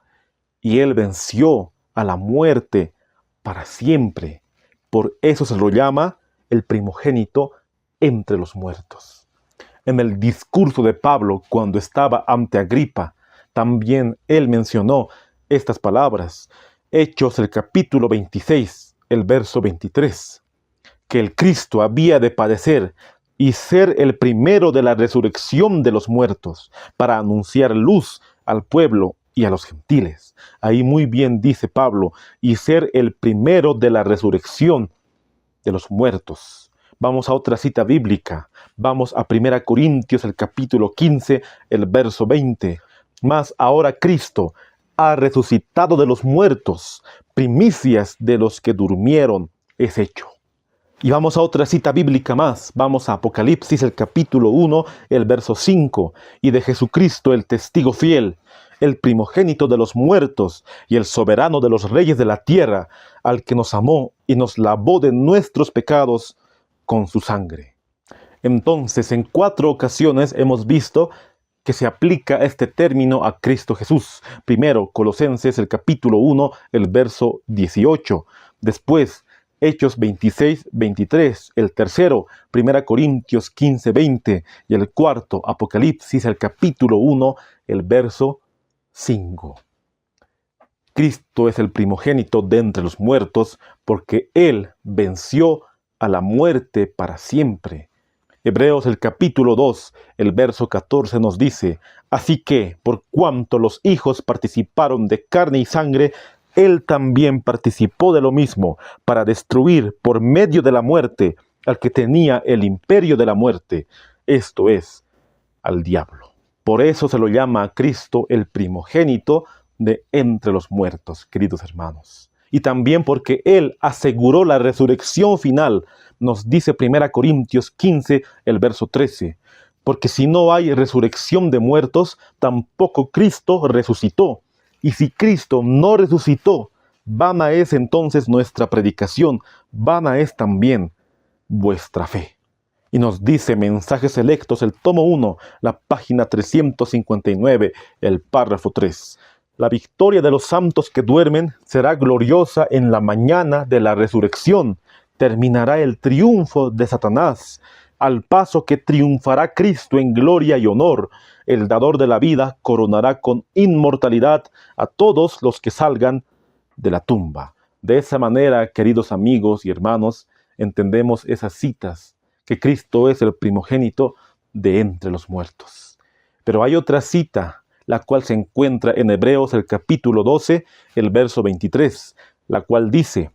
y Él venció a la muerte para siempre. Por eso se lo llama el primogénito entre los muertos. En el discurso de Pablo, cuando estaba ante Agripa, también él mencionó estas palabras. Hechos el capítulo 26, el verso 23. Que el Cristo había de padecer y ser el primero de la resurrección de los muertos, para anunciar luz al pueblo y a los gentiles. Ahí muy bien dice Pablo: y ser el primero de la resurrección de los muertos. Vamos a otra cita bíblica. Vamos a 1 Corintios el capítulo 15, el verso 20. Mas ahora Cristo ha resucitado de los muertos, primicias de los que durmieron es hecho. Y vamos a otra cita bíblica más. Vamos a Apocalipsis el capítulo 1, el verso 5. Y de Jesucristo el testigo fiel, el primogénito de los muertos y el soberano de los reyes de la tierra, al que nos amó y nos lavó de nuestros pecados con su sangre. Entonces, en 4 ocasiones hemos visto que se aplica este término a Cristo Jesús. Primero, Colosenses el capítulo 1, el verso 18. Después, Hechos 26, 23. El tercero, 1 Corintios 15, 20. Y el cuarto, Apocalipsis el capítulo 1, el verso 5. Cristo es el primogénito de entre los muertos, porque Él venció a la muerte para siempre. Hebreos el capítulo 2, el verso 14 nos dice: así que, por cuanto los hijos participaron de carne y sangre, Él también participó de lo mismo, para destruir por medio de la muerte al que tenía el imperio de la muerte, esto es, al diablo. Por eso se lo llama a Cristo el primogénito de entre los muertos, queridos hermanos. Y también porque Él aseguró la resurrección final, nos dice 1 Corintios 15, el verso 13. Porque si no hay resurrección de muertos, tampoco Cristo resucitó. Y si Cristo no resucitó, vana es entonces nuestra predicación, vana es también vuestra fe. Y nos dice Mensajes Selectos, el tomo 1, la página 359, el párrafo 3. La victoria de los santos que duermen será gloriosa en la mañana de la resurrección. Terminará el triunfo de Satanás, al paso que triunfará Cristo en gloria y honor. El dador de la vida coronará con inmortalidad a todos los que salgan de la tumba. De esa manera, queridos amigos y hermanos, entendemos esas citas, que Cristo es el primogénito de entre los muertos. Pero hay otra cita, la cual se encuentra en Hebreos el capítulo 12, el verso 23, la cual dice: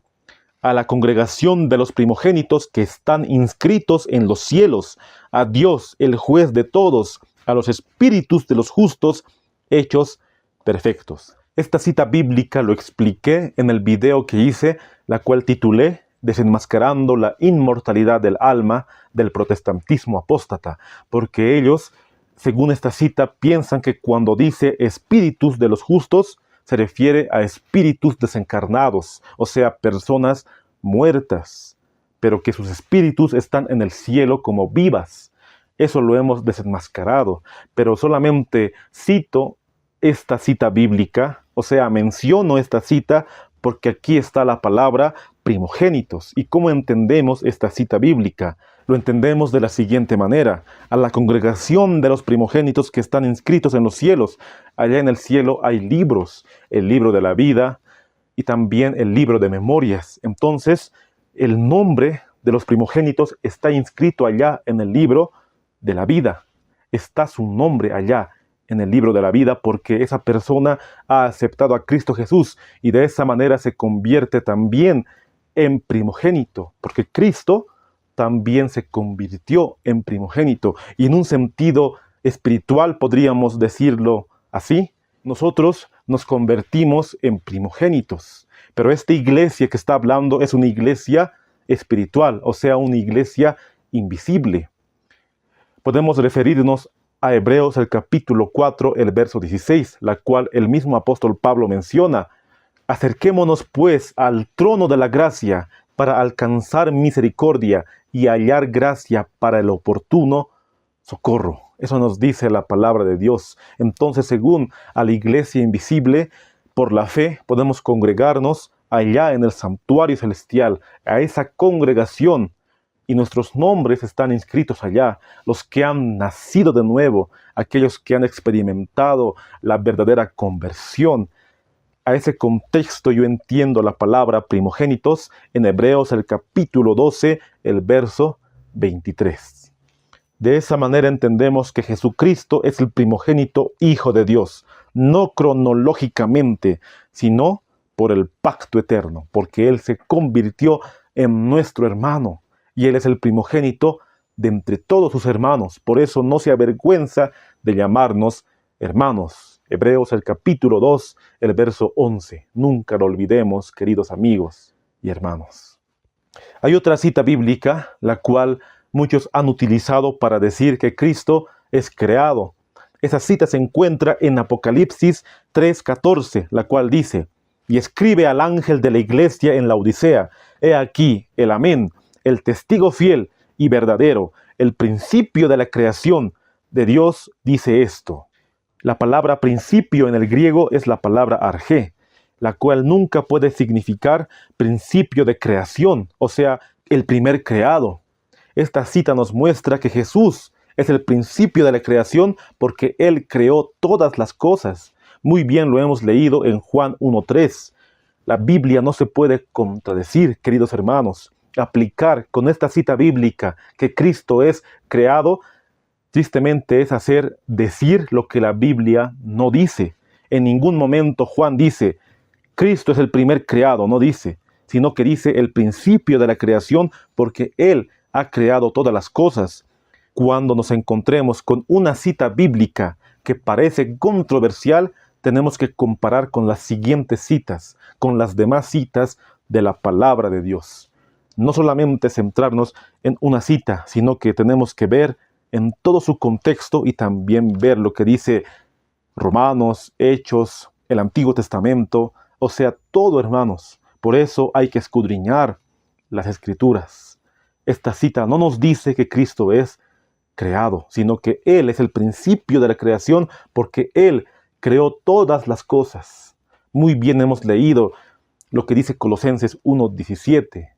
a la congregación de los primogénitos que están inscritos en los cielos, a Dios, el juez de todos, a los espíritus de los justos, hechos perfectos. Esta cita bíblica lo expliqué en el video que hice, la cual titulé Desenmascarando la inmortalidad del alma del protestantismo apóstata, porque ellos, según esta cita, piensan que cuando dice espíritus de los justos, se refiere a espíritus desencarnados, o sea, personas muertas, pero que sus espíritus están en el cielo como vivas. Eso lo hemos desenmascarado, pero solamente cito esta cita bíblica, o sea, menciono esta cita porque aquí está la palabra primogénitos. ¿Y cómo entendemos esta cita bíblica? Lo entendemos de la siguiente manera: a la congregación de los primogénitos que están inscritos en los cielos. Allá en el cielo hay libros, el libro de la vida y también el libro de memorias. Entonces, el nombre de los primogénitos está inscrito allá en el libro de la vida. Está su nombre allá en el libro de la vida porque esa persona ha aceptado a Cristo Jesús y de esa manera se convierte también en primogénito, porque Cristo también se convirtió en primogénito. Y en un sentido espiritual podríamos decirlo así: nosotros nos convertimos en primogénitos. Pero esta iglesia que está hablando es una iglesia espiritual, o sea, una iglesia invisible. Podemos referirnos a Hebreos el capítulo 4, el verso 16, la cual el mismo apóstol Pablo menciona: acerquémonos pues al trono de la gracia para alcanzar misericordia y hallar gracia para el oportuno socorro. Eso nos dice la palabra de Dios. Entonces, según a la iglesia invisible, por la fe podemos congregarnos allá en el santuario celestial, a esa congregación, y nuestros nombres están inscritos allá, los que han nacido de nuevo, aquellos que han experimentado la verdadera conversión. A ese contexto yo entiendo la palabra primogénitos en Hebreos el capítulo 12, el verso 23. De esa manera entendemos que Jesucristo es el primogénito Hijo de Dios, no cronológicamente, sino por el pacto eterno, porque Él se convirtió en nuestro hermano, y Él es el primogénito de entre todos sus hermanos. Por eso no se avergüenza de llamarnos hermanos. Hebreos el capítulo 2, el verso 11. Nunca lo olvidemos, queridos amigos y hermanos. Hay otra cita bíblica, la cual muchos han utilizado para decir que Cristo es creado. Esa cita se encuentra en Apocalipsis 3:14, la cual dice: y escribe al ángel de la iglesia en la Odisea: he aquí el Amén, el testigo fiel y verdadero, el principio de la creación de Dios, dice esto. La palabra principio en el griego es la palabra arjé, la cual nunca puede significar principio de creación, o sea, el primer creado. Esta cita nos muestra que Jesús es el principio de la creación porque Él creó todas las cosas. Muy bien lo hemos leído en Juan 1:3. La Biblia no se puede contradecir, queridos hermanos. Aplicar con esta cita bíblica que Cristo es creado, tristemente es decir lo que la Biblia no dice. En ningún momento Juan dice, Cristo es el primer creado, no dice, sino que dice el principio de la creación porque Él ha creado todas las cosas. Cuando nos encontremos con una cita bíblica que parece controversial, tenemos que comparar con las siguientes citas, con las demás citas de la palabra de Dios. No solamente centrarnos en una cita, sino que tenemos que ver en todo su contexto y también ver lo que dice Romanos, Hechos, el Antiguo Testamento, o sea, todo, hermanos. Por eso hay que escudriñar las Escrituras. Esta cita no nos dice que Cristo es creado, sino que Él es el principio de la creación porque Él creó todas las cosas. Muy bien hemos leído lo que dice Colosenses 1:17,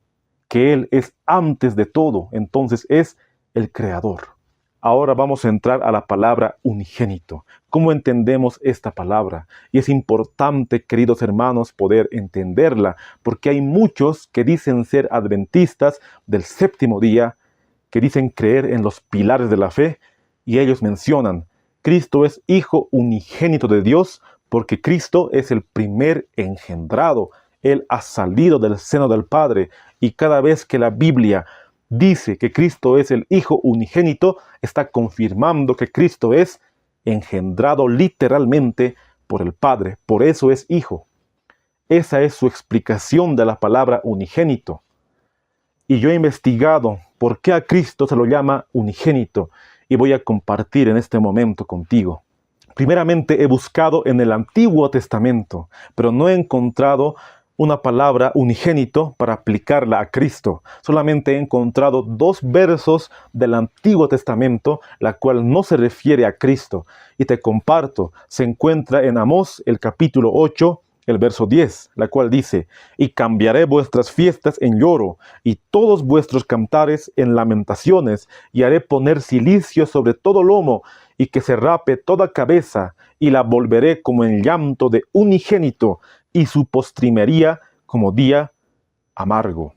que Él es antes de todo, entonces es el creador. Ahora vamos a entrar a la palabra unigénito. ¿Cómo entendemos esta palabra? Y es importante, queridos hermanos, poder entenderla, porque hay muchos que dicen ser adventistas del séptimo día, que dicen creer en los pilares de la fe, y ellos mencionan, Cristo es Hijo unigénito de Dios, porque Cristo es el primer engendrado. Él ha salido del seno del Padre, y cada vez que la Biblia dice que Cristo es el Hijo unigénito, está confirmando que Cristo es engendrado literalmente por el Padre. Por eso es Hijo. Esa es su explicación de la palabra unigénito. Y yo he investigado por qué a Cristo se lo llama unigénito y voy a compartir en este momento contigo. Primeramente he buscado en el Antiguo Testamento, pero no he encontrado una palabra unigénito para aplicarla a Cristo. Solamente he encontrado 2 versos del Antiguo Testamento, la cual no se refiere a Cristo. Y te comparto, se encuentra en Amós, el capítulo 8, el verso 10, la cual dice, y cambiaré vuestras fiestas en lloro, y todos vuestros cantares en lamentaciones, y haré poner cilicio sobre todo lomo, y que se rape toda cabeza, y la volveré como en llanto de unigénito, y su postrimería como día amargo.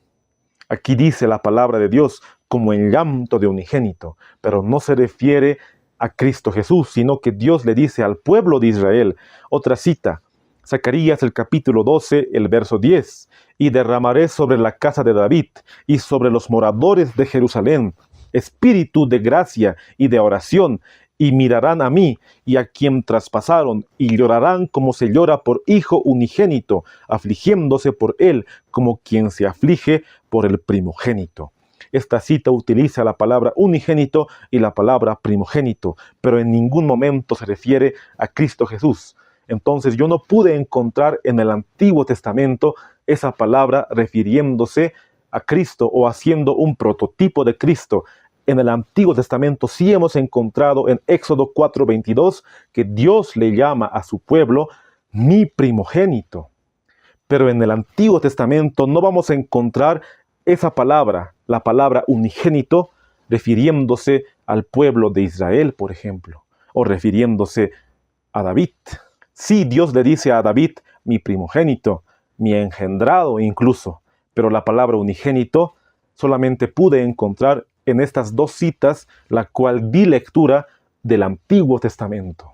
Aquí dice la palabra de Dios como en llanto de unigénito, pero no se refiere a Cristo Jesús, sino que Dios le dice al pueblo de Israel. Otra cita, Zacarías el capítulo 12, el verso 10, y derramaré sobre la casa de David y sobre los moradores de Jerusalén espíritu de gracia y de oración, y mirarán a mí y a quien traspasaron, y llorarán como se llora por hijo unigénito, afligiéndose por él como quien se aflige por el primogénito. Esta cita utiliza la palabra unigénito y la palabra primogénito, pero en ningún momento se refiere a Cristo Jesús. Entonces yo no pude encontrar en el Antiguo Testamento esa palabra refiriéndose a Cristo o haciendo un prototipo de Cristo. En el Antiguo Testamento sí hemos encontrado en Éxodo 4:22 que Dios le llama a su pueblo mi primogénito. Pero en el Antiguo Testamento no vamos a encontrar esa palabra, la palabra unigénito, refiriéndose al pueblo de Israel, por ejemplo, o refiriéndose a David. Sí, Dios le dice a David, mi primogénito, mi engendrado incluso, pero la palabra unigénito solamente pude encontrar en estas 2 citas, la cual di lectura del Antiguo Testamento.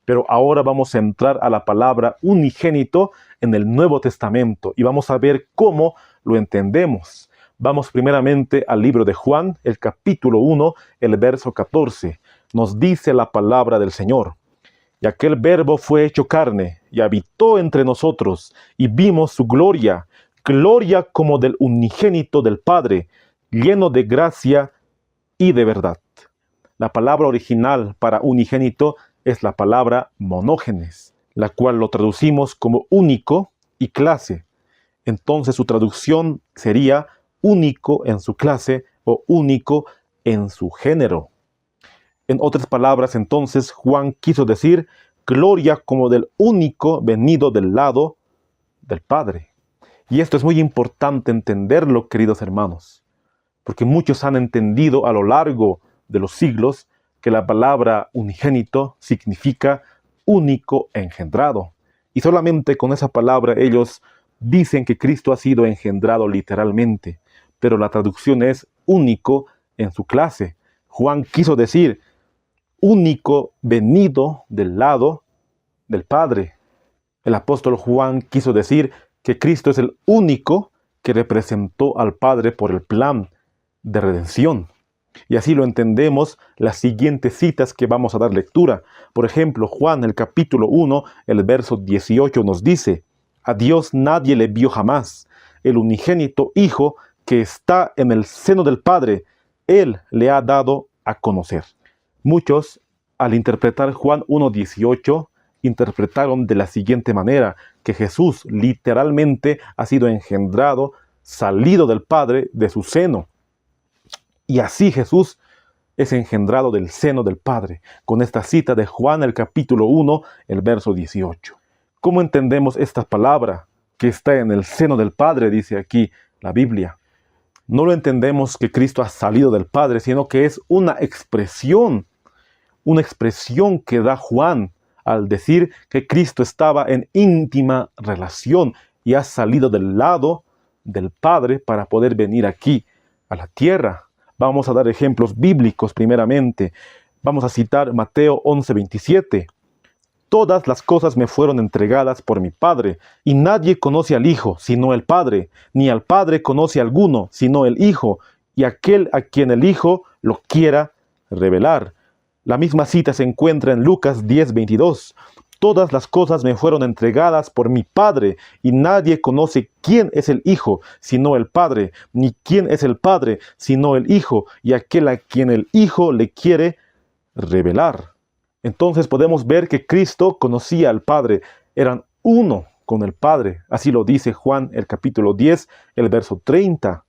Pero ahora vamos a entrar a la palabra unigénito en el Nuevo Testamento y vamos a ver cómo lo entendemos. Vamos primeramente al libro de Juan, el capítulo 1, el verso 14. Nos dice la palabra del Señor. Y aquel verbo fue hecho carne y habitó entre nosotros y vimos su gloria, gloria como del unigénito del Padre, lleno de gracia y de verdad. La palabra original para unigénito es la palabra monógenes, la cual lo traducimos como único y clase. Entonces su traducción sería único en su clase o único en su género. En otras palabras, entonces, Juan quiso decir gloria como del único venido del lado del Padre. Y esto es muy importante entenderlo, queridos hermanos, porque muchos han entendido a lo largo de los siglos que la palabra unigénito significa único engendrado. Y solamente con esa palabra ellos dicen que Cristo ha sido engendrado literalmente, pero la traducción es único en su clase. Juan quiso decir único venido del lado del Padre. El apóstol Juan quiso decir que Cristo es el único que representó al Padre por el plan de redención. Y así lo entendemos las siguientes citas que vamos a dar lectura. Por ejemplo, Juan, el capítulo 1, el verso 18 nos dice: a Dios nadie le vio jamás. El unigénito Hijo que está en el seno del Padre, Él le ha dado a conocer. Muchos, al interpretar Juan 1:18, interpretaron de la siguiente manera: que Jesús literalmente ha sido engendrado, salido del Padre, de su seno. Y así Jesús es engendrado del seno del Padre, con esta cita de Juan el capítulo 1, el verso 18. ¿Cómo entendemos esta palabra que está en el seno del Padre? Dice aquí la Biblia. No lo entendemos que Cristo ha salido del Padre, sino que es una expresión que da Juan al decir que Cristo estaba en íntima relación y ha salido del lado del Padre para poder venir aquí a la tierra. Vamos a dar ejemplos bíblicos primeramente. Vamos a citar Mateo 11:27. Todas las cosas me fueron entregadas por mi Padre, y nadie conoce al Hijo sino el Padre, ni al Padre conoce a alguno sino el Hijo, y aquel a quien el Hijo lo quiera revelar. La misma cita se encuentra en Lucas 10:22. Todas las cosas me fueron entregadas por mi Padre, y nadie conoce quién es el Hijo, sino el Padre, ni quién es el Padre, sino el Hijo, y aquel a quien el Hijo le quiere revelar. Entonces podemos ver que Cristo conocía al Padre, eran uno con el Padre. Así lo dice Juan el capítulo 10, el verso 30.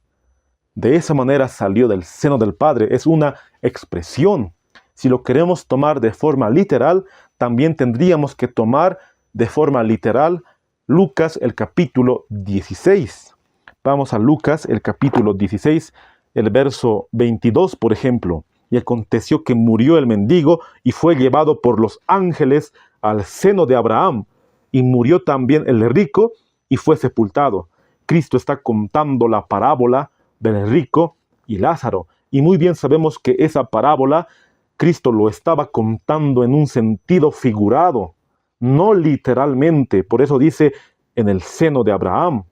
De esa manera salió del seno del Padre, es una expresión. Si lo queremos tomar de forma literal, también tendríamos que tomar de forma literal Lucas el capítulo 16. Vamos a Lucas el capítulo 16, el verso 22, por ejemplo. Y aconteció que murió el mendigo y fue llevado por los ángeles al seno de Abraham. Y murió también el rico y fue sepultado. Cristo está contando la parábola del rico y Lázaro. Y muy bien sabemos que esa parábola Cristo lo estaba contando en un sentido figurado, no literalmente. Por eso dice en el seno de Abraham.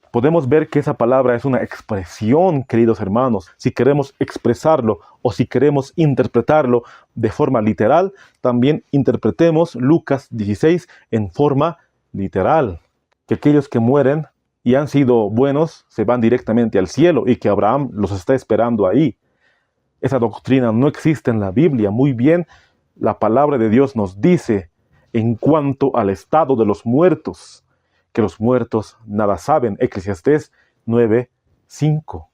Podemos ver que esa palabra es una expresión, queridos hermanos. Si queremos expresarlo o si queremos interpretarlo de forma literal, también interpretemos Lucas 16 en forma literal. Que aquellos que mueren y han sido buenos se van directamente al cielo y que Abraham los está esperando ahí. Esa doctrina no existe en la Biblia. Muy bien, la palabra de Dios nos dice en cuanto al estado de los muertos, que los muertos nada saben. Eclesiastés 9:5.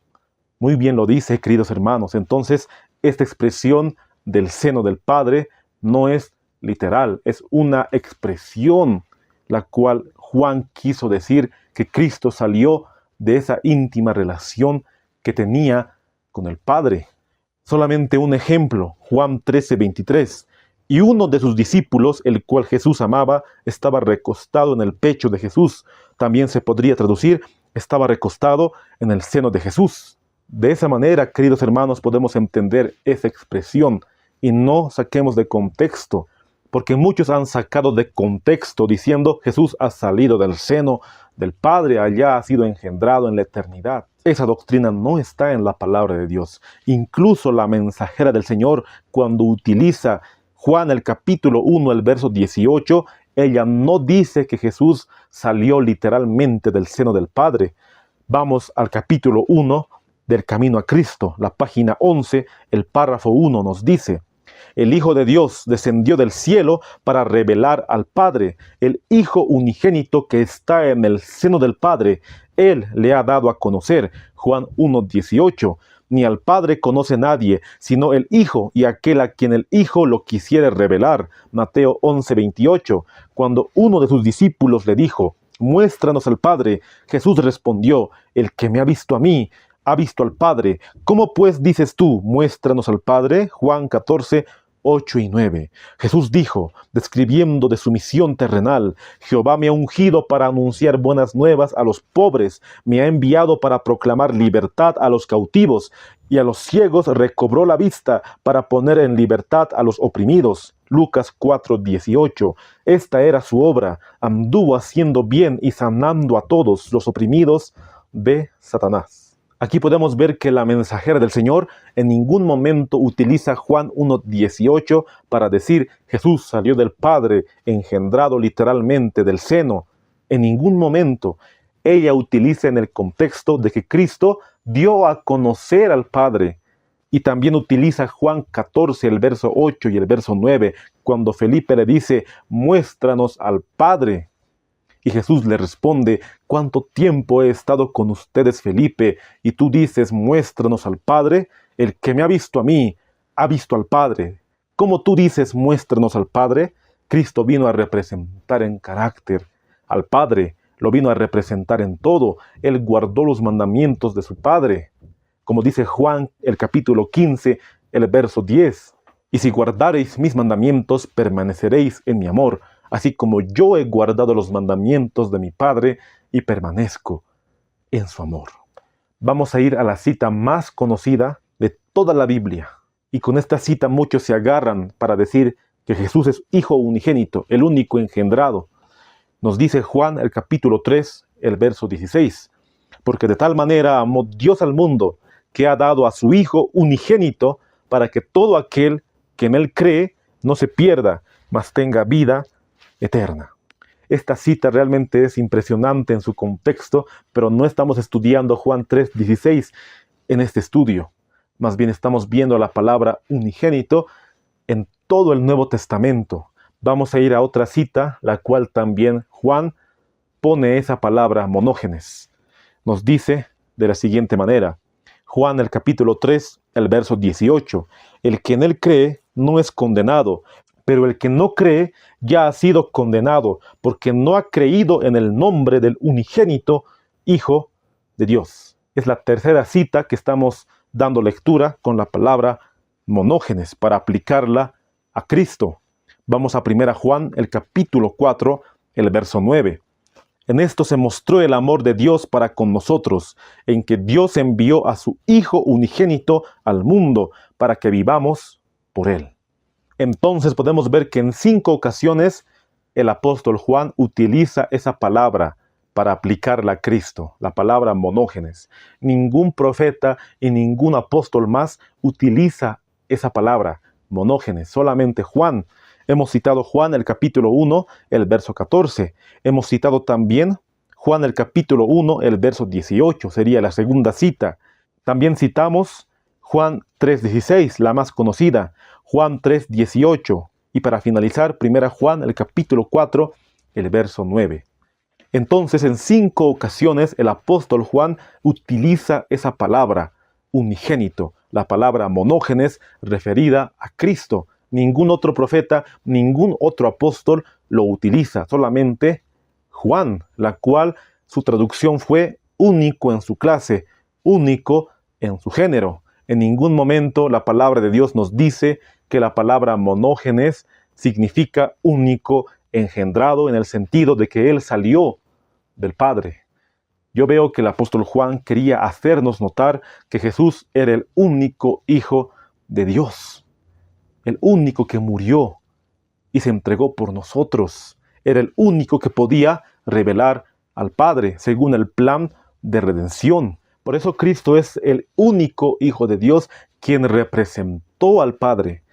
Muy bien lo dice, queridos hermanos. Entonces, esta expresión del seno del Padre no es literal, es una expresión, la cual Juan quiso decir que Cristo salió de esa íntima relación que tenía con el Padre. Solamente un ejemplo, Juan 13:23. Y uno de sus discípulos, el cual Jesús amaba, estaba recostado en el pecho de Jesús. También se podría traducir, estaba recostado en el seno de Jesús. De esa manera, queridos hermanos, podemos entender esa expresión y no saquemos de contexto, porque muchos han sacado de contexto diciendo Jesús ha salido del seno del Padre, allá ha sido engendrado en la eternidad. Esa doctrina no está en la palabra de Dios. Incluso la mensajera del Señor, cuando utiliza Juan el capítulo 1, el verso 18, ella no dice que Jesús salió literalmente del seno del Padre. Vamos al capítulo 1 del Camino a Cristo, la página 11, el párrafo 1 nos dice: el Hijo de Dios descendió del cielo para revelar al Padre, el Hijo unigénito que está en el seno del Padre. Él le ha dado a conocer. Juan 1:18. Ni al Padre conoce nadie, sino el Hijo, y aquel a quien el Hijo lo quisiere revelar. Mateo 11:28. Cuando uno de sus discípulos le dijo: muéstranos al Padre, Jesús respondió: el que me ha visto a mí, ha visto al Padre. ¿Cómo pues dices tú, muéstranos al Padre? Juan 14:8 y 9. Jesús dijo, describiendo de su misión terrenal: Jehová me ha ungido para anunciar buenas nuevas a los pobres, me ha enviado para proclamar libertad a los cautivos, y a los ciegos recobró la vista, para poner en libertad a los oprimidos. Lucas 4:18. Esta era su obra, anduvo haciendo bien y sanando a todos los oprimidos de Satanás. Aquí podemos ver que la mensajera del Señor en ningún momento utiliza Juan 1:18 para decir Jesús salió del Padre, engendrado literalmente del seno. En ningún momento. Ella utiliza en el contexto de que Cristo dio a conocer al Padre. Y también utiliza Juan 14, el verso 8 y el verso 9, cuando Felipe le dice, muéstranos al Padre. Y Jesús le responde, ¿cuánto tiempo he estado con ustedes, Felipe? Y tú dices, muéstranos al Padre. El que me ha visto a mí, ha visto al Padre. ¿Cómo tú dices, muéstranos al Padre? Cristo vino a representar en carácter al Padre, lo vino a representar en todo. Él guardó los mandamientos de su Padre. Como dice Juan, el capítulo 15, el verso 10. Y si guardareis mis mandamientos, permaneceréis en mi amor, así como yo he guardado los mandamientos de mi Padre y permanezco en su amor. Vamos a ir a la cita más conocida de toda la Biblia. Y con esta cita muchos se agarran para decir que Jesús es Hijo unigénito, el único engendrado. Nos dice Juan el capítulo 3, el verso 16. Porque de tal manera amó Dios al mundo, que ha dado a su Hijo unigénito, para que todo aquel que en él cree no se pierda, mas tenga vida eterna. Esta cita realmente es impresionante en su contexto, pero no estamos estudiando Juan 3:16 en este estudio. Más bien estamos viendo la palabra unigénito en todo el Nuevo Testamento. Vamos a ir a otra cita, la cual también Juan pone esa palabra monógenes. Nos dice de la siguiente manera, Juan el capítulo 3, el verso 18, el que en él cree no es condenado, pero el que no cree ya ha sido condenado, porque no ha creído en el nombre del unigénito Hijo de Dios. Es la tercera cita que estamos dando lectura con la palabra monógenes para aplicarla a Cristo. Vamos a 1 Juan, el capítulo 4, el verso 9. En esto se mostró el amor de Dios para con nosotros, en que Dios envió a su Hijo unigénito al mundo para que vivamos por él. Entonces podemos ver que en 5 ocasiones el apóstol Juan utiliza esa palabra para aplicarla a Cristo, la palabra monógenes. Ningún profeta y ningún apóstol más utiliza esa palabra, monógenes, solamente Juan. Hemos citado Juan el capítulo 1, el verso 14. Hemos citado también Juan el capítulo 1, el verso 18, sería la segunda cita. También citamos Juan 3:16, la más conocida, Juan 3:18. Y para finalizar, 1 Juan el capítulo 4, el verso 9. Entonces, en 5 ocasiones el apóstol Juan utiliza esa palabra, unigénito, la palabra monógenes referida a Cristo. Ningún otro profeta, ningún otro apóstol lo utiliza, solamente Juan, la cual su traducción fue único en su clase, único en su género. En ningún momento la palabra de Dios nos dice que la palabra monógenes significa único, engendrado, en el sentido de que él salió del Padre. Yo veo que el apóstol Juan quería hacernos notar que Jesús era el único Hijo de Dios. El único que murió y se entregó por nosotros. Era el único que podía revelar al Padre según el plan de redención. Por eso Cristo es el único Hijo de Dios quien representó al Padre.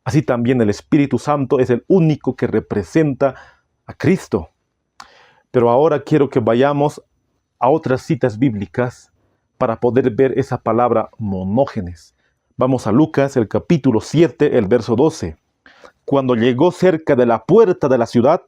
Así también el Espíritu Santo es el único que representa a Cristo. Pero ahora quiero que vayamos a otras citas bíblicas para poder ver esa palabra monógenes. Vamos a Lucas, el capítulo 7, el verso 12. Cuando llegó cerca de la puerta de la ciudad,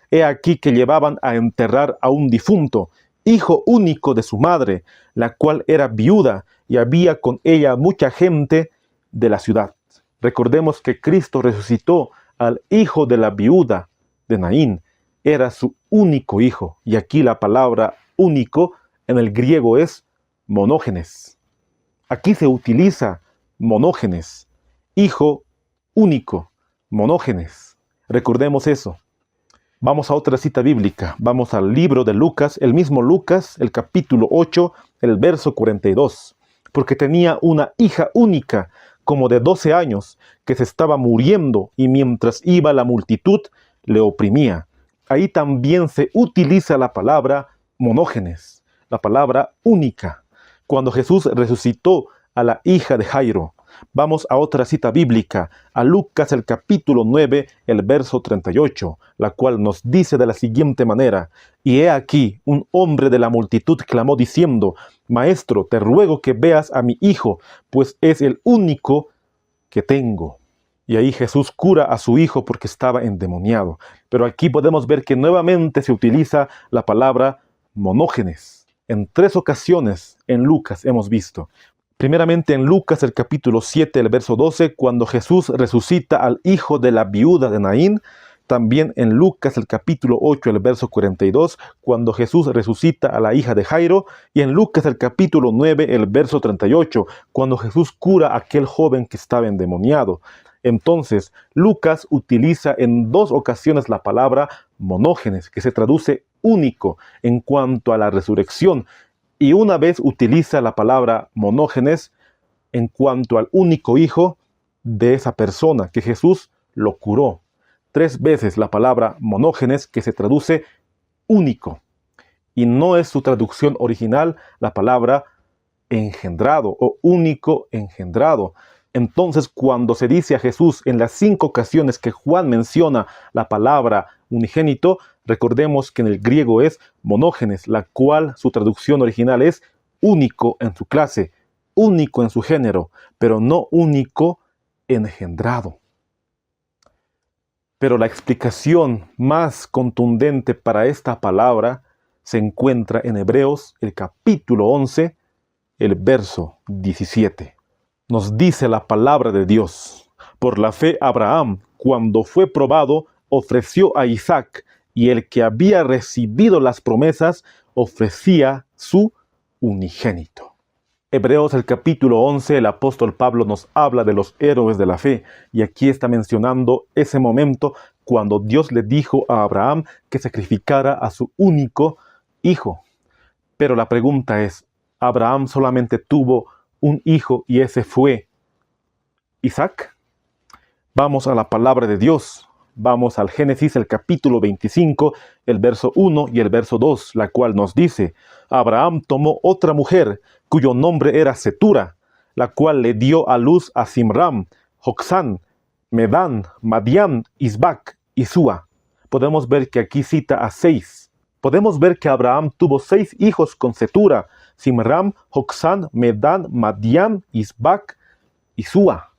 he aquí que llevaban a enterrar a un difunto, hijo único de su madre, la cual era viuda, y había con ella mucha gente de la ciudad. Recordemos que Cristo resucitó al hijo de la viuda de Naín. Era su único hijo, y aquí la palabra único en el griego es monógenes. Aquí se utiliza monógenes, hijo único, monógenes. Recordemos eso. Vamos a otra cita bíblica. Vamos al libro de Lucas, el mismo Lucas, el capítulo 8, el verso 42. Porque tenía una hija única, como de 12 años, que se estaba muriendo, y mientras iba la multitud, le oprimía. Ahí también se utiliza la palabra monógenes, la palabra única. cuando Jesús resucitó a la hija de Jairo. Vamos a otra cita bíblica, a Lucas el capítulo 9, el verso 38, la cual nos dice de la siguiente manera: y he aquí, un hombre de la multitud clamó diciendo: Maestro, te ruego que veas a mi hijo, pues es el único que tengo. Y ahí Jesús cura a su hijo porque estaba endemoniado. Pero aquí podemos ver que nuevamente se utiliza la palabra monógenes. En 3 ocasiones en Lucas hemos visto. Primeramente en Lucas el capítulo 7, el verso 12, cuando Jesús resucita al hijo de la viuda de Naín. También en Lucas el capítulo 8, el verso 42, cuando Jesús resucita a la hija de Jairo. Y en Lucas el capítulo 9, el verso 38, cuando Jesús cura a aquel joven que estaba endemoniado. Entonces, Lucas utiliza en 2 ocasiones la palabra monógenes, que se traduce único en cuanto a la resurrección. Y una vez utiliza la palabra monógenes en cuanto al único hijo de esa persona, que Jesús lo curó. 3 veces la palabra monógenes, que se traduce único. Y no es su traducción original la palabra engendrado o único engendrado. Entonces, cuando se dice a Jesús en las 5 ocasiones que Juan menciona la palabra unigénito, recordemos que en el griego es monógenes, la cual su traducción original es único en su clase, único en su género, pero no único engendrado. Pero la explicación más contundente para esta palabra se encuentra en Hebreos, el capítulo 11, el verso 17. Nos dice la palabra de Dios: por la fe Abraham, cuando fue probado, ofreció a Isaac, y el que había recibido las promesas ofrecía su unigénito. Hebreos el capítulo 11, el apóstol Pablo nos habla de los héroes de la fe, y aquí está mencionando ese momento cuando Dios le dijo a Abraham que sacrificara a su único hijo. Pero la pregunta es, ¿Abraham solamente tuvo un hijo y ese fue Isaac? Vamos a la palabra de Dios. Vamos al Génesis, el capítulo 25, el verso 1 y el verso 2, la cual nos dice: Abraham tomó otra mujer, cuyo nombre era Setura, la cual le dio a luz a Simram, Joksán, Medán, Madián, Isbac y Súa. Podemos ver que aquí cita a 6. Podemos ver que Abraham tuvo 6 hijos con Setura: Simram, Joksán, Medán, Madián, Isbac y Súa.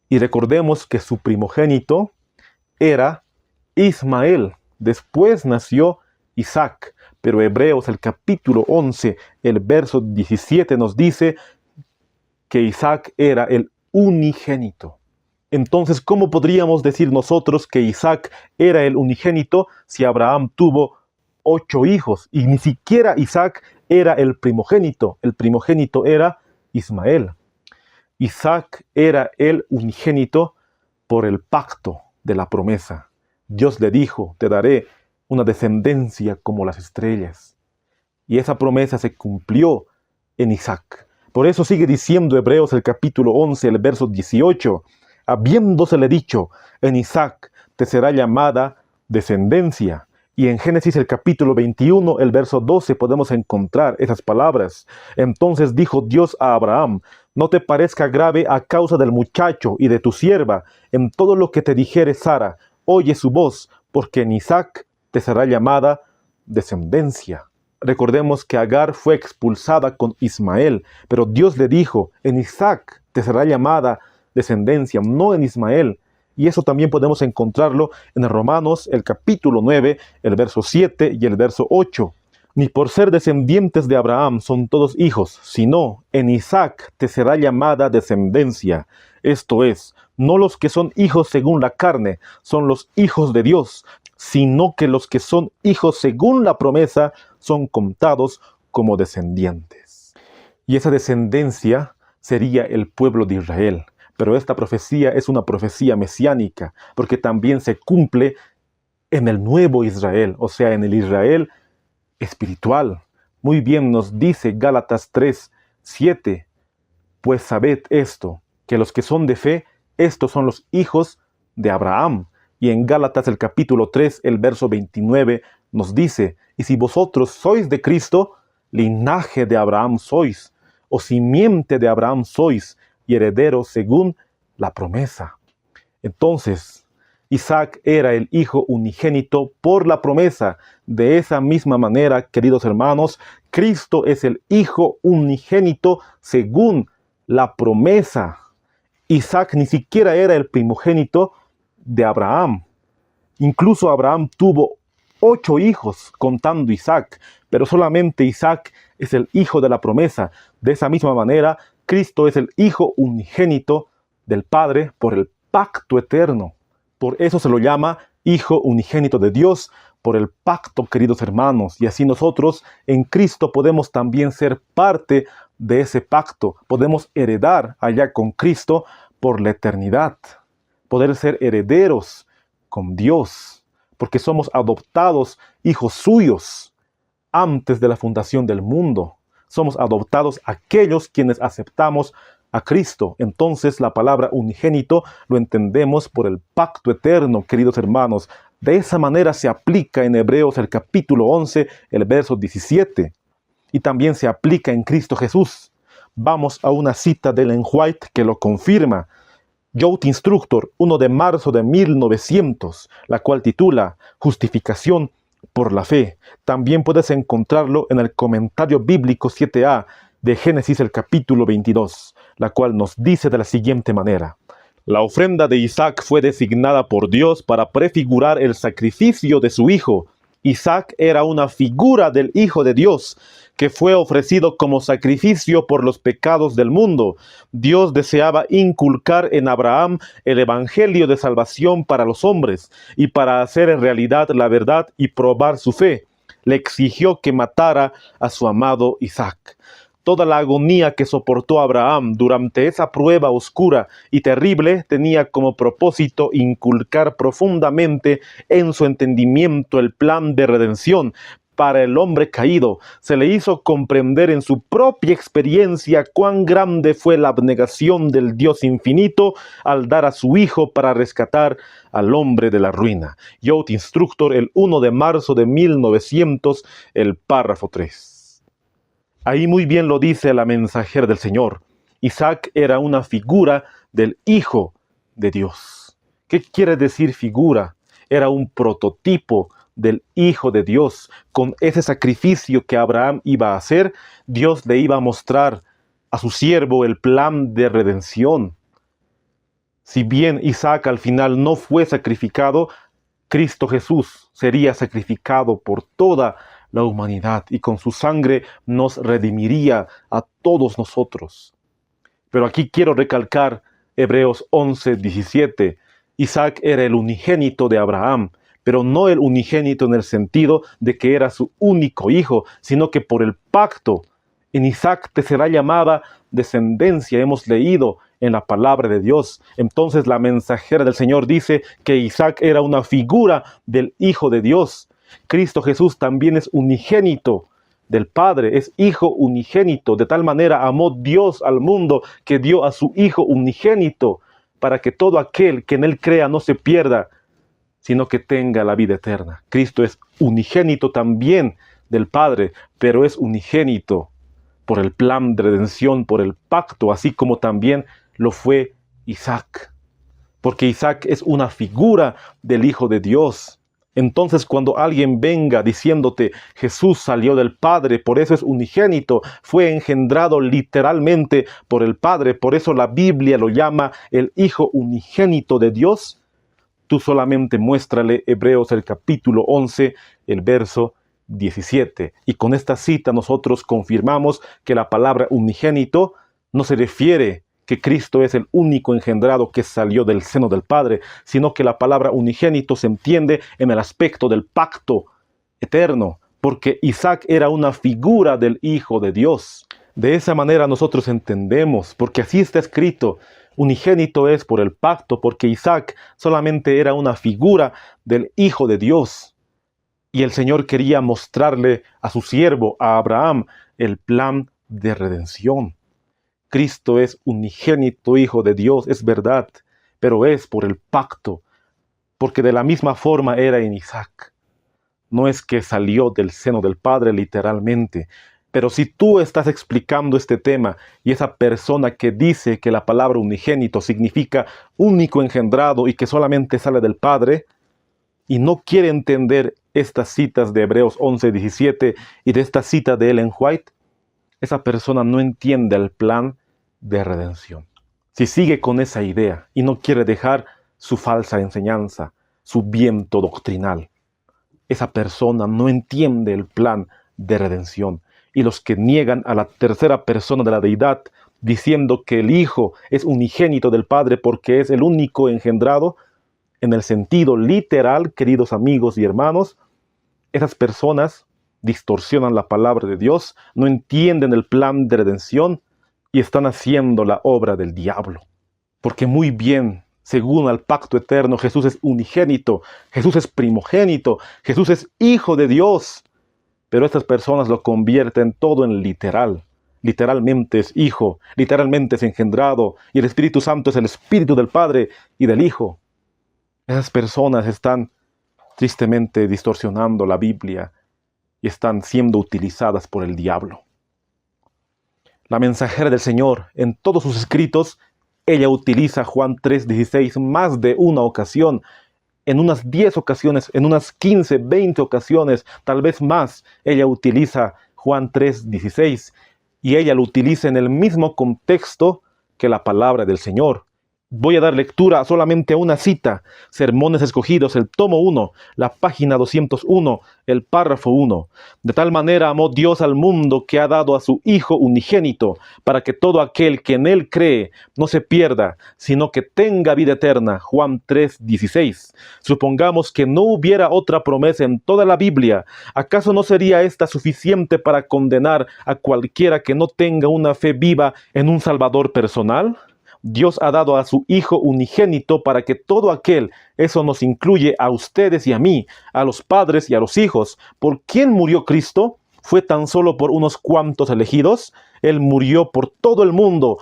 Y recordemos que su primogénito era Ismael. Después nació Isaac. Pero Hebreos el capítulo 11, el verso 17 nos dice que Isaac era el unigénito. Entonces, ¿cómo podríamos decir nosotros que Isaac era el unigénito si Abraham tuvo 8 hijos? Y ni siquiera Isaac era el primogénito. El primogénito era Ismael. Isaac era el unigénito por el pacto de la promesa. Dios le dijo: te daré una descendencia como las estrellas. Y esa promesa se cumplió en Isaac. Por eso sigue diciendo Hebreos el capítulo 11, el verso 18: habiéndosele dicho, en Isaac te será llamada descendencia. Y en Génesis el capítulo 21, el verso 12, podemos encontrar esas palabras. Entonces dijo Dios a Abraham: no te parezca grave a causa del muchacho y de tu sierva. En todo lo que te dijere Sara, oye su voz, porque en Isaac te será llamada descendencia. Recordemos que Agar fue expulsada con Ismael, pero Dios le dijo: en Isaac te será llamada descendencia, no en Ismael. Y eso también podemos encontrarlo en Romanos, el capítulo 9, el verso 7 y el verso 8. Ni por ser descendientes de Abraham son todos hijos, sino en Isaac te será llamada descendencia. Esto es, no los que son hijos según la carne son los hijos de Dios, sino que los que son hijos según la promesa son contados como descendientes. Y esa descendencia sería el pueblo de Israel. Pero esta profecía es una profecía mesiánica, porque también se cumple en el nuevo Israel, o sea, en el Israel espiritual. Muy bien nos dice Gálatas 3, 7, pues sabed esto, que los que son de fe, estos son los hijos de Abraham. Y en Gálatas el capítulo 3, el verso 29, nos dice: y si vosotros sois de Cristo, linaje de Abraham sois, o simiente de Abraham sois, y herederos según la promesa. Entonces, Isaac era el hijo unigénito por la promesa. De esa misma manera, queridos hermanos, Cristo es el hijo unigénito según la promesa. Isaac ni siquiera era el primogénito de Abraham. Incluso Abraham tuvo 8 hijos contando Isaac, pero solamente Isaac es el hijo de la promesa. De esa misma manera, Cristo es el hijo unigénito del Padre por el pacto eterno. Por eso se lo llama hijo unigénito de Dios, por el pacto, queridos hermanos. Y así nosotros en Cristo podemos también ser parte de ese pacto. Podemos heredar allá con Cristo por la eternidad. Poder ser herederos con Dios, porque somos adoptados hijos suyos antes de la fundación del mundo. Somos adoptados aquellos quienes aceptamos a Cristo. Entonces la palabra unigénito lo entendemos por el pacto eterno, queridos hermanos. De esa manera se aplica en Hebreos el capítulo 11, el verso 17. Y también se aplica en Cristo Jesús. Vamos a una cita de Ellen White que lo confirma. Youth Instructor, 1 de marzo de 1900, la cual titula Justificación por la fe. También puedes encontrarlo en el comentario bíblico 7a de Génesis el capítulo 22, la cual nos dice de la siguiente manera. La ofrenda de Isaac fue designada por Dios para prefigurar el sacrificio de su hijo. Isaac era una figura del Hijo de Dios, que fue ofrecido como sacrificio por los pecados del mundo. Dios deseaba inculcar en Abraham el evangelio de salvación para los hombres, y para hacer en realidad la verdad y probar su fe, le exigió que matara a su amado Isaac. Toda la agonía que soportó Abraham durante esa prueba oscura y terrible tenía como propósito inculcar profundamente en su entendimiento el plan de redención para el hombre caído. Se le hizo comprender en su propia experiencia cuán grande fue la abnegación del Dios infinito al dar a su Hijo para rescatar al hombre de la ruina. Youth Instructor, el 1 de marzo de 1900, el párrafo 3. Ahí muy bien lo dice la mensajera del Señor. Isaac era una figura del Hijo de Dios. ¿Qué quiere decir figura? Era un prototipo del Hijo de Dios. Con ese sacrificio que Abraham iba a hacer, Dios le iba a mostrar a su siervo el plan de redención. Si bien Isaac al final no fue sacrificado, Cristo Jesús sería sacrificado por toda la humanidad, y con su sangre nos redimiría a todos nosotros. Pero aquí quiero recalcar Hebreos 11, 17. Isaac era el unigénito de Abraham, pero no el unigénito en el sentido de que era su único hijo, sino que por el pacto, en Isaac te será llamada descendencia, hemos leído en la palabra de Dios. Entonces la mensajera del Señor dice que Isaac era una figura del Hijo de Dios. Cristo Jesús también es unigénito del Padre, es Hijo unigénito. De tal manera amó Dios al mundo que dio a su Hijo unigénito, para que todo aquel que en Él crea no se pierda, sino que tenga la vida eterna. Cristo es unigénito también del Padre, pero es unigénito por el plan de redención, por el pacto, así como también lo fue Isaac. Porque Isaac es una figura del Hijo de Dios. Entonces cuando alguien venga diciéndote Jesús salió del Padre, por eso es unigénito, fue engendrado literalmente por el Padre, por eso la Biblia lo llama el Hijo unigénito de Dios, tú solamente muéstrale Hebreos el capítulo 11, el verso 17. Y con esta cita nosotros confirmamos que la palabra unigénito no se refiere que Cristo es el único engendrado que salió del seno del Padre, sino que la palabra unigénito se entiende en el aspecto del pacto eterno, porque Isaac era una figura del Hijo de Dios. De esa manera nosotros entendemos, porque así está escrito, unigénito es por el pacto, porque Isaac solamente era una figura del Hijo de Dios. Y el Señor quería mostrarle a su siervo, a Abraham, el plan de redención. Cristo es unigénito Hijo de Dios, es verdad, pero es por el pacto, porque de la misma forma era en Isaac. No es que salió del seno del Padre literalmente, Pero si tú estás explicando este tema y esa persona que dice que la palabra unigénito significa único engendrado y que solamente sale del Padre, y no quiere entender estas citas de Hebreos 11:17 y de esta cita de Ellen White, esa persona no entiende el plan de redención. Si sigue con esa idea y no quiere dejar su falsa enseñanza, su viento doctrinal, esa persona no entiende el plan de redención. Y los que niegan a la tercera persona de la deidad, diciendo que el Hijo es unigénito del Padre porque es el único engendrado, en el sentido literal, queridos amigos y hermanos, esas personas distorsionan la palabra de Dios, no entienden el plan de redención y están haciendo la obra del diablo. Porque muy bien, según el pacto eterno, Jesús es unigénito, Jesús es primogénito, Jesús es Hijo de Dios. Pero estas personas lo convierten todo en literal. Literalmente es Hijo, literalmente es engendrado, y el Espíritu Santo es el Espíritu del Padre y del Hijo. Esas personas están tristemente distorsionando la Biblia y están siendo utilizadas por el diablo. La mensajera del Señor, en todos sus escritos, ella utiliza Juan 3:16 más de una ocasión, en unas 10 ocasiones, en unas 15, 20 ocasiones, tal vez más, ella utiliza Juan 3:16 y ella lo utiliza en el mismo contexto que la palabra del Señor. Voy a dar lectura solamente a una cita, Sermones Escogidos, el tomo 1, la página 201, el párrafo 1. De tal manera amó Dios al mundo que ha dado a su Hijo unigénito, para que todo aquel que en Él cree no se pierda, sino que tenga vida eterna. Juan 3:16. Supongamos que no hubiera otra promesa en toda la Biblia. ¿Acaso no sería esta suficiente para condenar a cualquiera que no tenga una fe viva en un Salvador personal? Dios ha dado a su Hijo unigénito para que todo aquel, eso nos incluye a ustedes y a mí, a los padres y a los hijos. ¿Por quién murió Cristo? ¿Fue tan solo por unos cuantos elegidos? Él murió por todo el mundo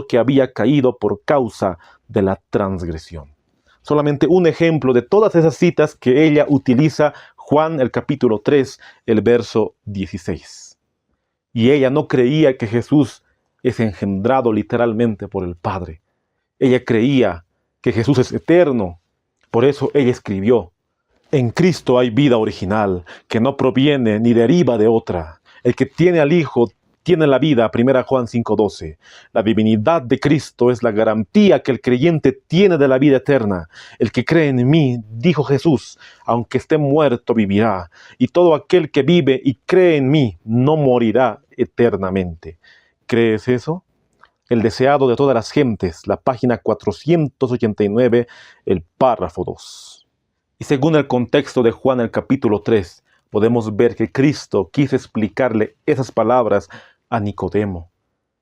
que había caído por causa de la transgresión. Solamente un ejemplo de todas esas citas que ella utiliza, Juan el capítulo 3, el verso 16. Y ella no creía que Jesús es engendrado literalmente por el Padre. Ella creía que Jesús es eterno. Por eso ella escribió: en Cristo hay vida original, que no proviene ni deriva de otra. El que tiene al Hijo tiene la vida. 1 Juan 5:12. La divinidad de Cristo es la garantía que el creyente tiene de la vida eterna. El que cree en mí, dijo Jesús, aunque esté muerto, vivirá. Y todo aquel que vive y cree en mí no morirá eternamente. ¿Crees eso? El deseado de todas las gentes, la página 489, el párrafo 2. Y según el contexto de Juan el capítulo 3, podemos ver que Cristo quiso explicarle esas palabras a Nicodemo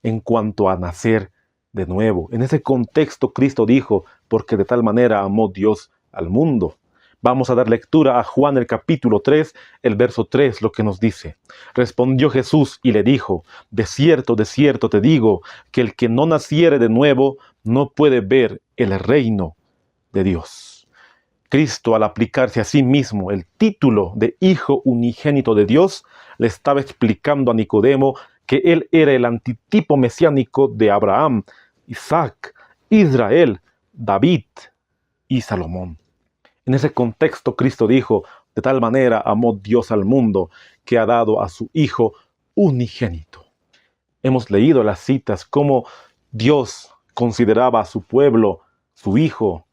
en cuanto a nacer de nuevo. En ese contexto Cristo dijo: porque de tal manera amó Dios al mundo. Vamos a dar lectura a Juan el capítulo 3, el verso 3, lo que nos dice. Respondió Jesús y le dijo: de cierto te digo, que el que no naciere de nuevo no puede ver el reino de Dios. Cristo, al aplicarse a sí mismo el título de Hijo unigénito de Dios, le estaba explicando a Nicodemo que él era el antitipo mesiánico de Abraham, Isaac, Israel, David y Salomón. En ese contexto Cristo dijo: de tal manera amó Dios al mundo que ha dado a su Hijo unigénito. Hemos leído las citas cómo Dios consideraba a su pueblo su hijo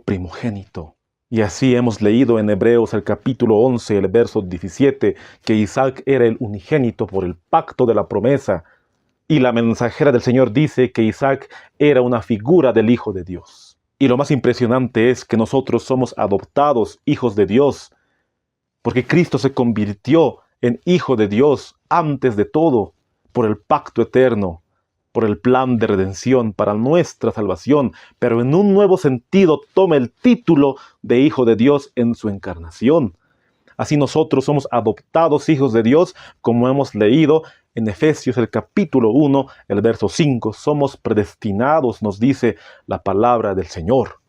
primogénito. Y así hemos leído en Hebreos el capítulo 11, el verso 17, que Isaac era el unigénito por el pacto de la promesa. Y la mensajera del Señor dice que Isaac era una figura del Hijo de Dios. Y lo más impresionante es que nosotros somos adoptados hijos de Dios, porque Cristo se convirtió en Hijo de Dios antes de todo, por el pacto eterno, por el plan de redención para nuestra salvación, pero en un nuevo sentido toma el título de Hijo de Dios en su encarnación. Así nosotros somos adoptados hijos de Dios, como hemos leído en Efesios el capítulo 1, el verso 5. Somos predestinados, nos dice la palabra del Señor.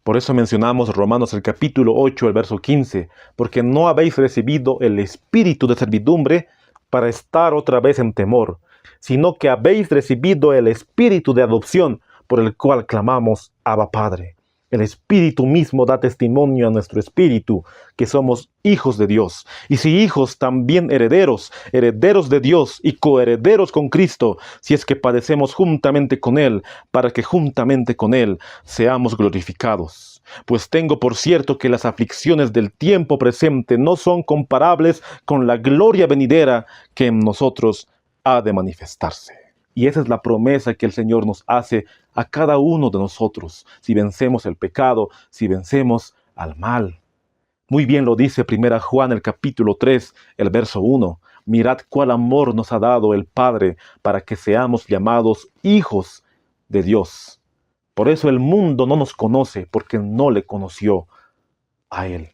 Por eso mencionamos Romanos el capítulo 8, el verso 15. Porque no habéis recibido el espíritu de servidumbre para estar otra vez en temor, sino que habéis recibido el Espíritu de adopción, por el cual clamamos, Abba Padre. El Espíritu mismo da testimonio a nuestro espíritu que somos hijos de Dios. Y si hijos, también herederos, herederos de Dios y coherederos con Cristo, si es que padecemos juntamente con Él, para que juntamente con Él seamos glorificados. Pues tengo por cierto que las aflicciones del tiempo presente no son comparables con la gloria venidera que en nosotros ha de manifestarse. Y esa es la promesa que el Señor nos hace a cada uno de nosotros, si vencemos el pecado, si vencemos al mal. Muy bien lo dice 1 Juan el capítulo 3, el verso 1. Mirad cuál amor nos ha dado el Padre para que seamos llamados hijos de Dios. Por eso el mundo no nos conoce, porque no le conoció a Él.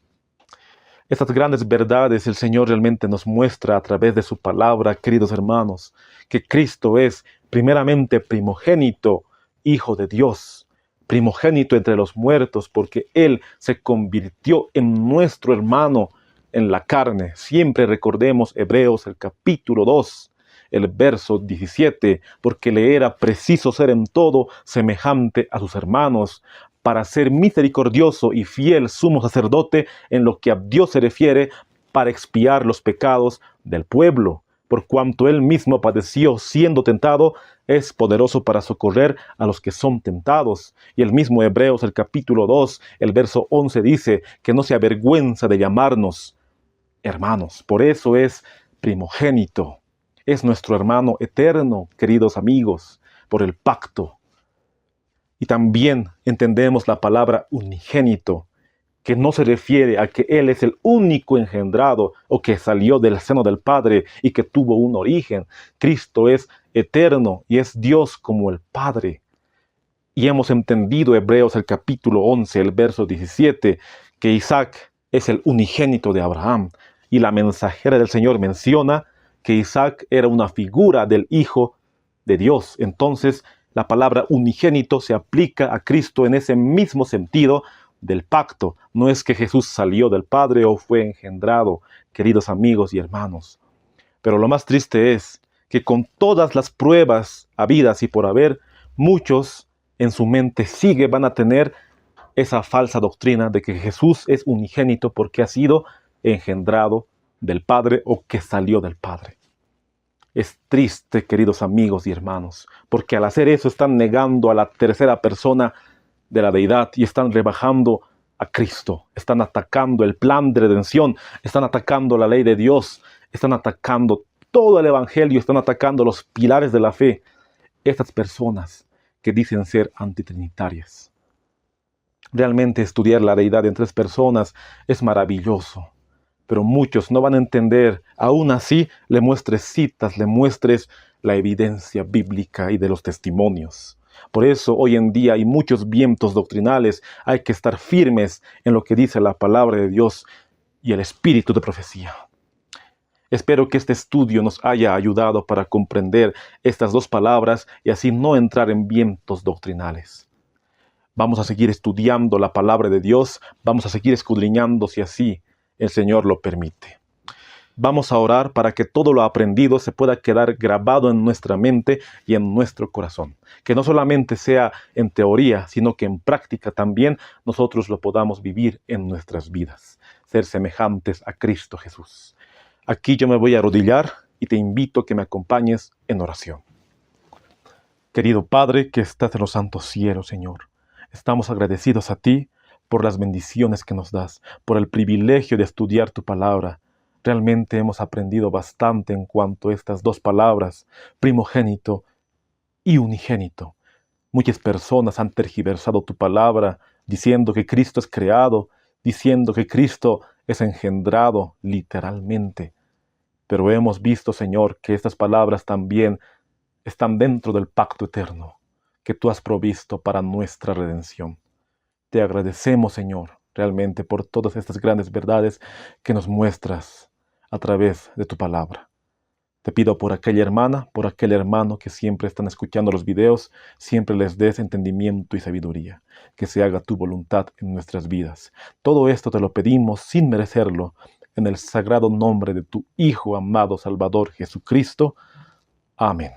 Estas grandes verdades el Señor realmente nos muestra a través de su palabra, queridos hermanos, que Cristo es primeramente primogénito, Hijo de Dios, primogénito entre los muertos, porque Él se convirtió en nuestro hermano en la carne. Siempre recordemos Hebreos el capítulo 2, el verso 17, porque le era preciso ser en todo semejante a sus hermanos, para ser misericordioso y fiel sumo sacerdote en lo que a Dios se refiere, para expiar los pecados del pueblo. Por cuanto Él mismo padeció siendo tentado, es poderoso para socorrer a los que son tentados. Y el mismo Hebreos, el capítulo 2, el verso 11 dice que no se avergüenza de llamarnos hermanos. Por eso es primogénito. Es nuestro hermano eterno, queridos amigos, por el pacto. Y también entendemos la palabra unigénito, que no se refiere a que Él es el único engendrado o que salió del seno del Padre y que tuvo un origen. Cristo es eterno y es Dios como el Padre. Y hemos entendido Hebreos el capítulo 11, el verso 17, que Isaac es el unigénito de Abraham. Y la mensajera del Señor menciona que Isaac era una figura del Hijo de Dios. Entonces, la palabra unigénito se aplica a Cristo en ese mismo sentido del pacto. No es que Jesús salió del Padre o fue engendrado, queridos amigos y hermanos. Pero lo más triste es que con todas las pruebas habidas y por haber, muchos en su mente van a tener esa falsa doctrina de que Jesús es unigénito porque ha sido engendrado del Padre o que salió del Padre. Es triste, queridos amigos y hermanos, porque al hacer eso están negando a la tercera persona de la deidad y están rebajando a Cristo, están atacando el plan de redención, están atacando la ley de Dios, están atacando todo el evangelio, están atacando los pilares de la fe. Estas personas que dicen ser antitrinitarias. Realmente estudiar la deidad en tres personas es maravilloso. Pero muchos no van a entender. Aún así, le muestres citas, le muestres la evidencia bíblica y de los testimonios. Por eso, hoy en día hay muchos vientos doctrinales. Hay que estar firmes en lo que dice la palabra de Dios y el espíritu de profecía. Espero que este estudio nos haya ayudado para comprender estas dos palabras y así no entrar en vientos doctrinales. Vamos a seguir estudiando la palabra de Dios. Vamos a seguir escudriñando si así el Señor lo permite. Vamos a orar para que todo lo aprendido se pueda quedar grabado en nuestra mente y en nuestro corazón. Que no solamente sea en teoría, sino que en práctica también nosotros lo podamos vivir en nuestras vidas. Ser semejantes a Cristo Jesús. Aquí yo me voy a arrodillar y te invito a que me acompañes en oración. Querido Padre que estás en los santos cielos, Señor, estamos agradecidos a ti por las bendiciones que nos das, por el privilegio de estudiar tu palabra. Realmente hemos aprendido bastante en cuanto a estas dos palabras, primogénito y unigénito. Muchas personas han tergiversado tu palabra, diciendo que Cristo es creado, diciendo que Cristo es engendrado literalmente. Pero hemos visto, Señor, que estas palabras también están dentro del pacto eterno que tú has provisto para nuestra redención. Te agradecemos, Señor, realmente por todas estas grandes verdades que nos muestras a través de tu palabra. Te pido por aquella hermana, por aquel hermano que siempre están escuchando los videos, siempre les des entendimiento y sabiduría, que se haga tu voluntad en nuestras vidas. Todo esto te lo pedimos sin merecerlo, en el sagrado nombre de tu Hijo amado Salvador Jesucristo. Amén.